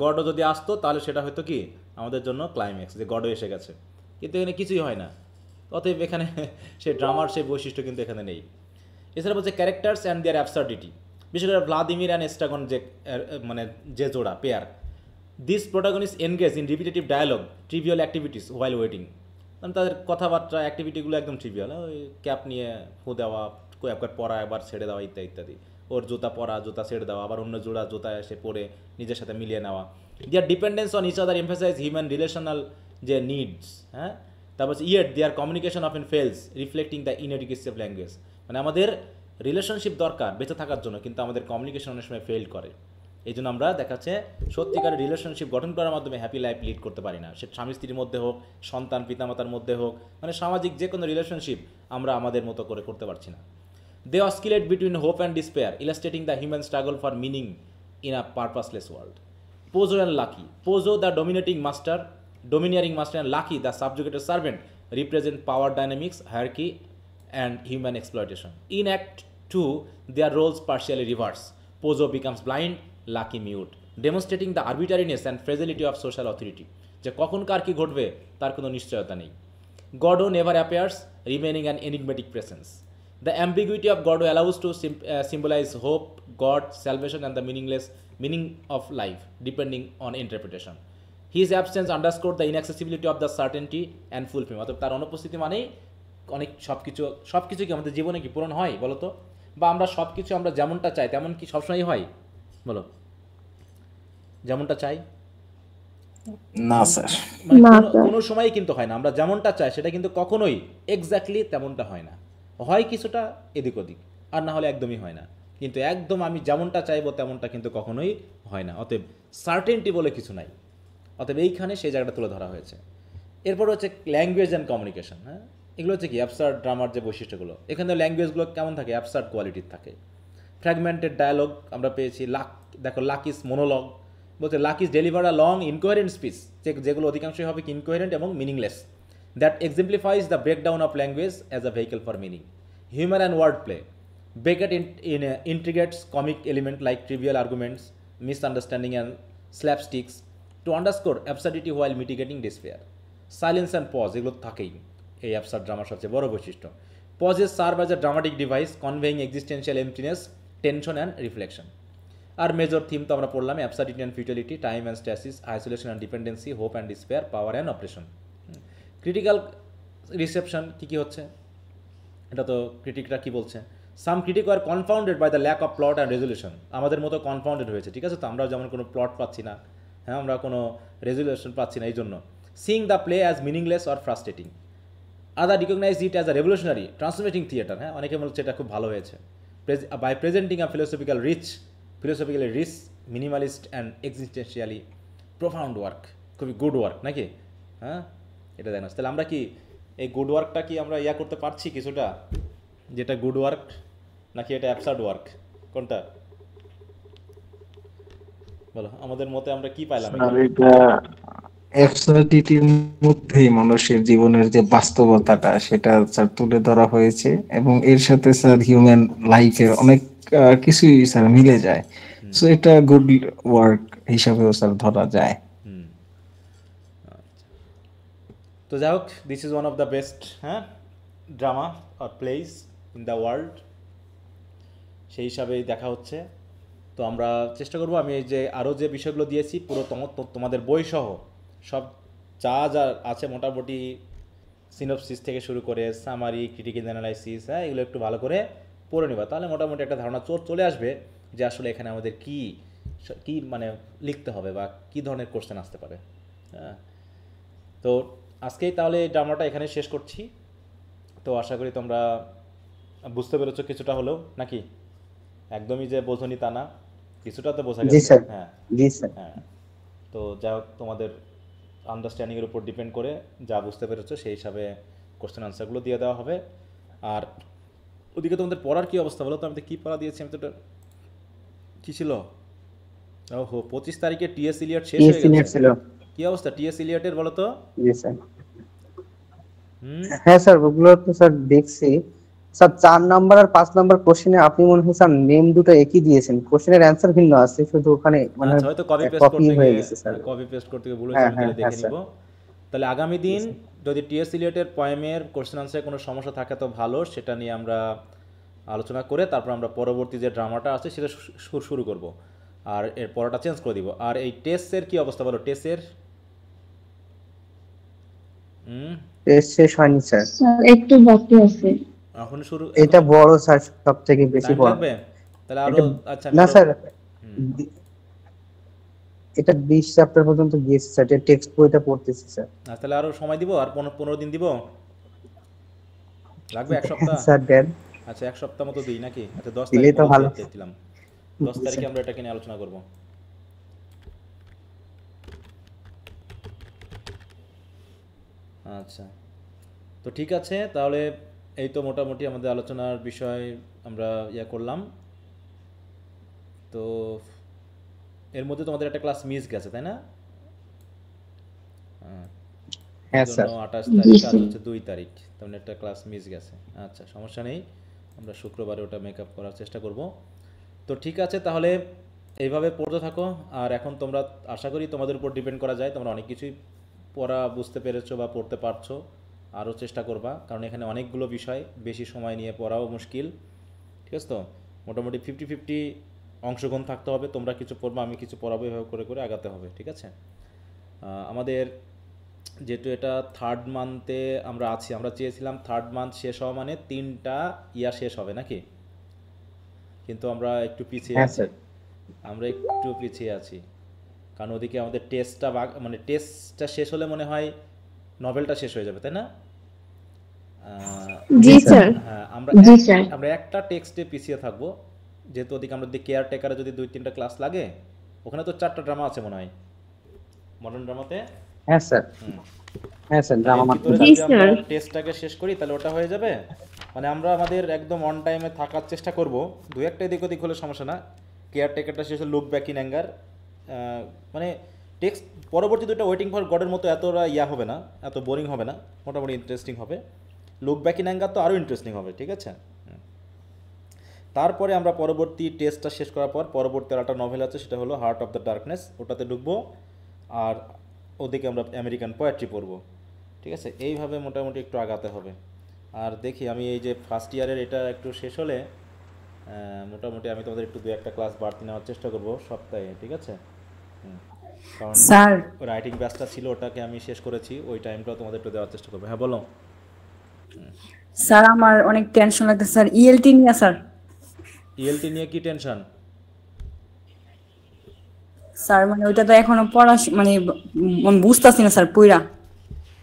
গডও যদি আসতো তাহলে সেটা হয়তো কি আমাদের জন্য ক্লাইম্যাক্স, যে গডও এসে গেছে। কিন্তু এখানে কিছুই হয় না, অতএব এখানে সেই ড্রামার সেই বৈশিষ্ট্য কিন্তু এখানে নেই। এছাড়া বলছে ক্যারেক্টার্স অ্যান্ড দেয়ার অ্যাবসার্ডিটি, বিশেষ করে ভ্লাদিমির অ্যান্ড এস্ট্রাগন মানে যে জোড়া pair, this protagonist engage in repetitive dialogue trivial activities while waiting, মানে তাদের কথাবার্তা অ্যাক্টিভিটিগুলো একদম ট্রিভিয়াল, ওই ক্যাপ নিয়ে ফু দেওয়া, একবার পরা একবার ছেড়ে দেওয়া ইত্যাদি ইত্যাদি, ওর জুতা পরা জুতা ছেড়ে দেওয়া, আবার অন্য জোড়া জুতা এসে পরে নিজের সাথে মিলিয়ে নেওয়া। Their dependence on each other emphasize human relational যে নিডস, হ্যাঁ। তারপর yet their communication often fails reflecting the inadequacy of language, মানে আমাদের রিলেশনশিপ দরকার বেঁচে থাকার জন্য, কিন্তু আমাদের কমিউনিকেশন অনেক সময় ফেল করে। এই জন্য আমরা দেখাচ্ছে সত্যিকারের রিলেশনশিপ গঠন করার মাধ্যমে হ্যাপি লাইফ লিড করতে পারি না, সে স্বামী স্ত্রীর মধ্যে হোক, সন্তান পিতামাতার মধ্যে হোক, মানে সামাজিক যে কোনো রিলেশনশিপ আমরা আমাদের মতো করে করতে পারছি না। They oscillate between hope and despair, illustrating the human struggle for meaning in a purposeless world. Pozzo and Lucky, Pozzo the domineering master and Lucky the subjugated servant represent power dynamics, hierarchy and human exploitation. In Act 2 their roles partially reverse. Pozo becomes blind, Lucky mute, demonstrating the arbitrariness and fragility of social authority, যে কখন কার কি ঘটবে তার কোনো নিশ্চয়তা নেই। Goddo never appears, remaining an enigmatic presence. The ambiguity of Goddo allows to symbolize hope, God, salvation and the meaning of life depending on interpretation. His absence underscored the inaccessibility of the certainty and fulfillment. অর্থাৎ তার অনুপস্থিতি মানেই অনেক সব কিছু কি আমাদের জীবনে কি পূরণ হয় বলো তো? বা আমরা সব কিছু আমরা যেমনটা চাই তেমন কি সবসময় হয় বলো? যেমনটা চাই না স্যার, কোনো সময় কিন্তু হয় না। আমরা যেমনটা চাই সেটা কিন্তু কখনোই এক্স্যাক্টলি তেমনটা হয় না, হয় কিছুটা এদিক ওদিক, আর না হলে একদমই হয় না। কিন্তু একদম আমি যেমনটা চাইবো তেমনটা কিন্তু কখনোই হয় না। অতএব সার্টেনটি বলে কিছু নাই, অতএব এইখানে সেই জায়গাটা তুলে ধরা হয়েছে। এরপর হচ্ছে ল্যাঙ্গুয়েজ অ্যান্ড কমিউনিকেশন, হ্যাঁ, এগুলো হচ্ছে কি অ্যাবসার্ড ড্রামার যে বৈশিষ্ট্যগুলো, এখানে ল্যাঙ্গুয়েজগুলো কেমন থাকে? অ্যাবসার্ড কোয়ালিটির থাকে। ফ্র্যাগমেন্টেড ডায়ালগ আমরা পেয়েছি, দেখো লাকিস মোনোলগ বলছে Lucky's deliver a long incoherent speech, যেগুলো অধিকাংশই হবে কি ইনকোয়ারেন্ট এবং meaningless, that exemplifies the breakdown of language as a vehicle for meaning. Humor and word play, Beckett integrates comic element like trivial arguments, misunderstanding and slapsticks to underscore absurdity while mitigating despair. Silence and pause এগুলো থাকেই এই absurd ড্রামার সবচেয়ে বড় বৈশিষ্ট্য। Pauses serve as a dramatic device conveying existential emptiness, tension and reflection. আর major theme তো আমরা পড়লাম, absurdity and futility, time and stasis, isolation and dependency, hope and despair, power and operation. Critical reception কী কী হচ্ছে এটা তো ক্রিটিকরা কী বলছে? Some critic are confounded by the lack of plot and resolution, আমাদের মতো কনফাউন্ডেড হয়েছে, ঠিক আছে? তো আমরা যেমন কোনো প্লট পাচ্ছি না, হ্যাঁ, আমরা কোনো রেজলিউশন পাচ্ছি না, এই জন্য seeing the play as meaningless or frustrating. Other recognize it as a revolutionary transforming theatre, হ্যাঁ, অনেকে বলছে এটা খুব ভালো হয়েছে। By presenting a philosophically rich, minimalist and existentially profound work, খুবই গুড ওয়ার্ক নাকি? হ্যাঁ, এটা জানাস। তাহলে আমরা কি এই গুড ওয়ার্কটা কি আমরা করতে পারছি কিছুটা, যেটা গুড ওয়ার্ক নাকি এটা অ্যাবসার্ড ওয়ার্ক, কোনটা বলো? আমাদের মতে আমরা কি পাইলাম? এটা অ্যাবসার্ডিটির মধ্যেই মানুষের জীবনের যে বাস্তবতাটা সেটা স্যার তুলে ধরা হয়েছে, এবং এর সাথে স্যার হিউম্যান লাইফের অনেক কিছুই স্যার মিলে যায়। সো এটা গুড ওয়ার্ক হিসাবেও স্যার ধরা যায়। তো যাই হোক, this is one of the best, হ্যাঁ, ড্রামা আর প্লেস ইন দ্য ওয়ার্ল্ড, সেই হিসাবেই দেখা হচ্ছে। তো আমরা চেষ্টা করবো, আমি এই যে আরও যে বিষয়গুলো দিয়েছি পুরো তোমাদের বই সহ সব যা আছে মোটামুটি সিনপসিস থেকে শুরু করে সামারি, ক্রিটিক্যাল অ্যানালাইসিস, হ্যাঁ, এগুলো একটু ভালো করে পড়ে নেবা, তাহলে মোটামুটি একটা ধারণা চলে আসবে যে আসলে এখানে আমাদের কি মানে লিখতে হবে বা কী ধরনের কোশ্চেন আসতে পারে। হ্যাঁ, তো আজকেই তাহলে এই ড্রামাটা এখানে শেষ করছি। তো আশা করি তোমরা বুঝতে পেরেছো কিছুটা হলেও, নাকি একদমই যে বোঝনি তা না। কিছুটা তো বোঝা জি গেছে। স্যার। হ্যাঁ জি স্যার। হ্যাঁ। তো যা হোক, তোমাদের আন্ডারস্ট্যান্ডিংয়ের উপর ডিপেন্ড করে যা বুঝতে পেরেছো সেই হিসাবে কোশ্চেন আনসারগুলো দিয়ে দেওয়া হবে। আর ওদিকে তোমাদের পড়ার কি অবস্থা বলো তো? আমি তো কী পড়া দিয়েছি, আমি তো ওটা কী ছিল, ওহো 25 তারিখে টিএস ইলিয়ট শেষ হয়ে টিএসসি গেছে। নেট ছিল। কি অবস্থা টিএস ইলিয়টের বলো তো? জি স্যার। হুম। হ্যাঁ স্যার, ওগুলো তো স্যার দেখছি। স্যার 4 নাম্বার আর 5 নাম্বার কোশ্চেনে আপনি মনে হয় স্যার নেম দুটো একই দিয়েছেন, কোশ্চেনের অ্যান্সার ভিন্ন আছে, শুধু ওখানে মানে আচ্ছা, হয়তো কপি পেস্ট কপি করতে হয়ে গিয়ে, গেছে স্যার। কপি পেস্ট করতে গিয়ে ভুল হয়েছে, হ্যাঁ আমি হ্যাঁ তাহলে হ্যাঁ দেখে স্যার। নিব। তাহলে আগামী দিন যদি টিএস ইলিয়টের পয়েমের কোশ্চেন আনসারে কোনো সমস্যা থাকে তো ভালো, সেটা নিয়ে আমরা আলোচনা করে তারপর আমরা পরবর্তী যে ড্রামাটা আছে সেটা শুরু করব, আর এর পড়াটা চেঞ্জ করে দিব। আর এই টেস্টের কি অবস্থা বলো, টেস্টের? টেস্ট শেষ হয়নি স্যার। স্যার একটু বাকি আছে। এখন শুরু, এটা বড় স্যার, সব থেকে বেশি টাইম বড়। লাগবে তাহলে আরো। এটা আচ্ছা আমি না আরো স্যার, এটা 20 চ্যাপ্টার পর্যন্ত গিয়েছে স্যার, এটা টেক্সট বইটা পড়তেছি স্যার। তাহলে আরো সময় দিব, আর 15 দিন দিব, লাগবে 1 সপ্তাহ? স্যার দেন, আচ্ছা 1 সপ্তাহ মতো দিই নাকি? আচ্ছা 10 তারিখ দিলেই তো মতো ভালো। দিলাম। 10 তারিখে আমরা এটাকে নিয়ে আলোচনা করব। আচ্ছা, তো ঠিক আছে, তাহলে এই তো মোটামুটি আমাদের আলোচনার বিষয় আমরা করলাম। তো এর মধ্যে তোমাদের একটা ক্লাস মিস গেছে তাই না? হ্যাঁ জন্য স্যার। 28 জি তারিখ আর স্যার। হচ্ছে 2 তারিখ, তেমন একটা ক্লাস মিস গেছে। আচ্ছা সমস্যা নেই, আমরা শুক্রবারে ওটা মেক আপ করার চেষ্টা করব। তো ঠিক আছে, তাহলে এইভাবে পড়তে থাকো। আর এখন তোমরা, আশা করি তোমাদের উপর ডিপেন্ড করা যায়, তোমরা অনেক কিছুই পড়া বুঝতে পেরেছো বা পড়তে পারছো। আরও চেষ্টা করবা, কারণ এখানে অনেকগুলো বিষয়, বেশি সময় নিয়ে পড়াও মুশকিল। ঠিক আছে, তো মোটামুটি 50-50 অংশগ্রহণ থাকতে হবে। তোমরা কিছু পড়বা, আমি কিছু পড়াবো, এভাবে করে করে আগাতে হবে। ঠিক আছে, আমাদের যেহেতু এটা 3rd মান্থে আমরা আছি, আমরা চেয়েছিলাম 3rd মান্থ শেষ হওয়া মানে 3টা ইয়ার শেষ হবে নাকি, কিন্তু আমরা একটু পিছিয়ে হ্যাঁ আছি। স্যার। আমরা একটু পিছিয়ে আছি, কারণ ওদিকে আমাদের টেস্টটা মানে টেস্টটা শেষ হলে মনে হয় নভেলটা শেষ হয়ে যাবে, তাই না? জি স্যার। হ্যাঁ, জি স্যার। আমরা একটা টেক্সটে পিছিয়ে থাকবো, যেহেতু ওদিকে আমরা যদি কেয়ারটেকারে যদি 2-3টা ক্লাস লাগে, ওখানে তো 4টা ড্রামা আছে মনে হয় মডার্ন ড্রামাতে। হ্যাঁ স্যার। হ্যাঁ স্যার, ড্রামা মাত্র ভিতরে জি যদি আমরা স্যার। টেস্টটাকে শেষ করি তাহলে ওটা হয়ে যাবে। মানে আমরা আমাদের একদম অন টাইমে থাকার চেষ্টা করব। দু একটা এদিক ওদিক হলে সমস্যা না। কেয়ারটেকারটা শেষ হলে লুক ব্যাক ইন অ্যাঙ্গার, মানে টেক্সট পরবর্তী দুটো ওয়েটিং ফর গডের মতো এতটা হবে না, এত বোরিং হবে না, মোটামুটি ইন্টারেস্টিং হবে। লুক ব্যাক ইন অ্যাঙ্গার তো আরও ইন্টারেস্টিং হবে। ঠিক আছে, তারপরে আমরা পরবর্তী টেস্টটা শেষ করার পর পরবর্তী একটা নভেল আছে, সেটা হলো হার্ট অফ দ্য ডার্কনেস, ওটাতে ঢুকবো। আর ওদিকে আমরা আমেরিকান পোয়েট্রি পড়বো। ঠিক আছে, এইভাবে মোটামুটি একটু আগাতে হবে। আর দেখি, আমি এই যে ফার্স্ট ইয়ারের এটা একটু শেষ হলে মোটামুটি আমি তোমাদের একটু 2-1টা ক্লাস বাড়তি নেওয়ার চেষ্টা করব সপ্তাহে। ঠিক আছে, কারণ স্যার রাইটিং ব্যাচটা ছিল ওটাকে আমি শেষ করেছি, ওই টাইমটাও তোমাদের একটু দেওয়ার চেষ্টা করবো। হ্যাঁ বলো। স্যার আমার অনেক টেনশন লাগতেছে স্যার, ইএলটি নিয়ে স্যার। ইএলটি নিয়ে কি টেনশন? স্যার মানে ওইটা তো এখনো পড়া মানে বুঝতেছি না স্যার পুরা।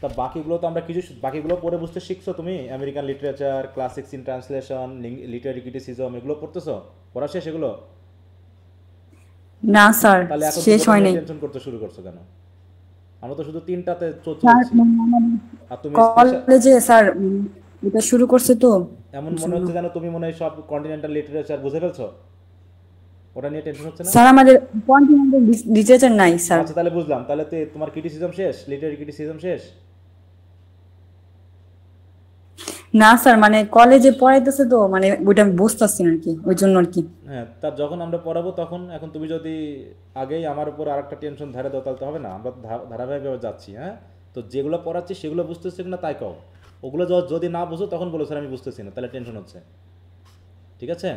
তা বাকিগুলো তো আমরা কিছু, বাকিগুলো পড়ে বুঝতে শিখছো তুমি? American literature, classics in translation, literary criticism, এগুলো পড়তেছো? পড়া শেষ এগুলো? না স্যার, তাহলে এখন শেষ হয় নাই টেনশন করতে শুরু করছো কেন? আমরা তো শুধু 3টাতে চলছি। স্যার। আর তুমি কলেজে স্যার এটা শুরু করছে তো। এমন মনে হচ্ছে যেন তুমি মনে হয় সব কন্টিনেন্টাল লিটারেচার বুঝে ফেলছো, ওটা নিয়ে টেনশন হচ্ছে না? স্যার আমাদের কন্টিনেন্টাল লিটারেচার নাই স্যার। আচ্ছা তাহলে বুঝলাম, তাহলে তো তোমার ক্রিটিসিজম শেষ, লিটারি ক্রিটিসিজম শেষ? না স্যার, মানে কলেজে পড়াইতেছে তো, মানে ওইটা আমি বুঝতেছি না আর কি, ওই জন্য আর কি। হ্যাঁ, তার যখন আমরা পড়াবো তখন, এখন তুমি যদি আগেই আমার উপর আরেকটা টেনশন ধারে দাও তাহলে তো হবে না। আমরা ধারাবাহিকভাবে যাচ্ছি। হ্যাঁ, তো যেগুলো পড়াচ্ছি সেগুলো বুঝতেছি না তাই কও, ওগুলো যদি না বুঝো তখন বলো স্যার আমি বুঝতেছি না, তাহলে টেনশন হচ্ছে। ঠিক আছে,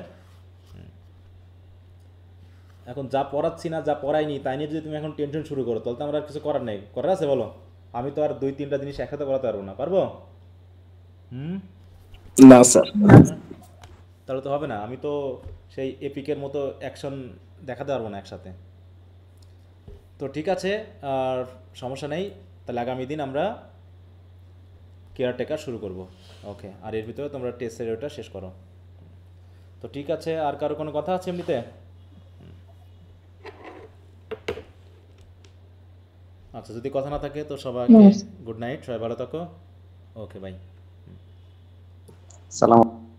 এখন যা পড়াচ্ছি না, যা পড়াইনি তাই নিয়ে যদি তুমি এখন টেনশন শুরু করো, তাহলে তো আমার আর কিছু করার নেই। করার আছে বলো? আমি তো আর 2-3টা জিনিস একসাথে করাতে পারবো না, পারবো? না স্যার। তাহলে তো হবে না। আমি তো সেই এপিকের মতো অ্যাকশন দেখাতে পারবো না একসাথে। তো ঠিক আছে, আর সমস্যা নেই। তাহলে আগামী দিন আমরা কেয়ারটেকার শুরু করব। ওকে, আর এর ভিতরে তোমরা টেস্টের ওটা শেষ করো। তো ঠিক আছে, আর কারো কোনো কথা আছে এমনিতে? আচ্ছা, যদি কথা না থাকে তো সবাইকে গুড নাইট, সবাই ভালো থাকো। ওকে, বাই। সালাম।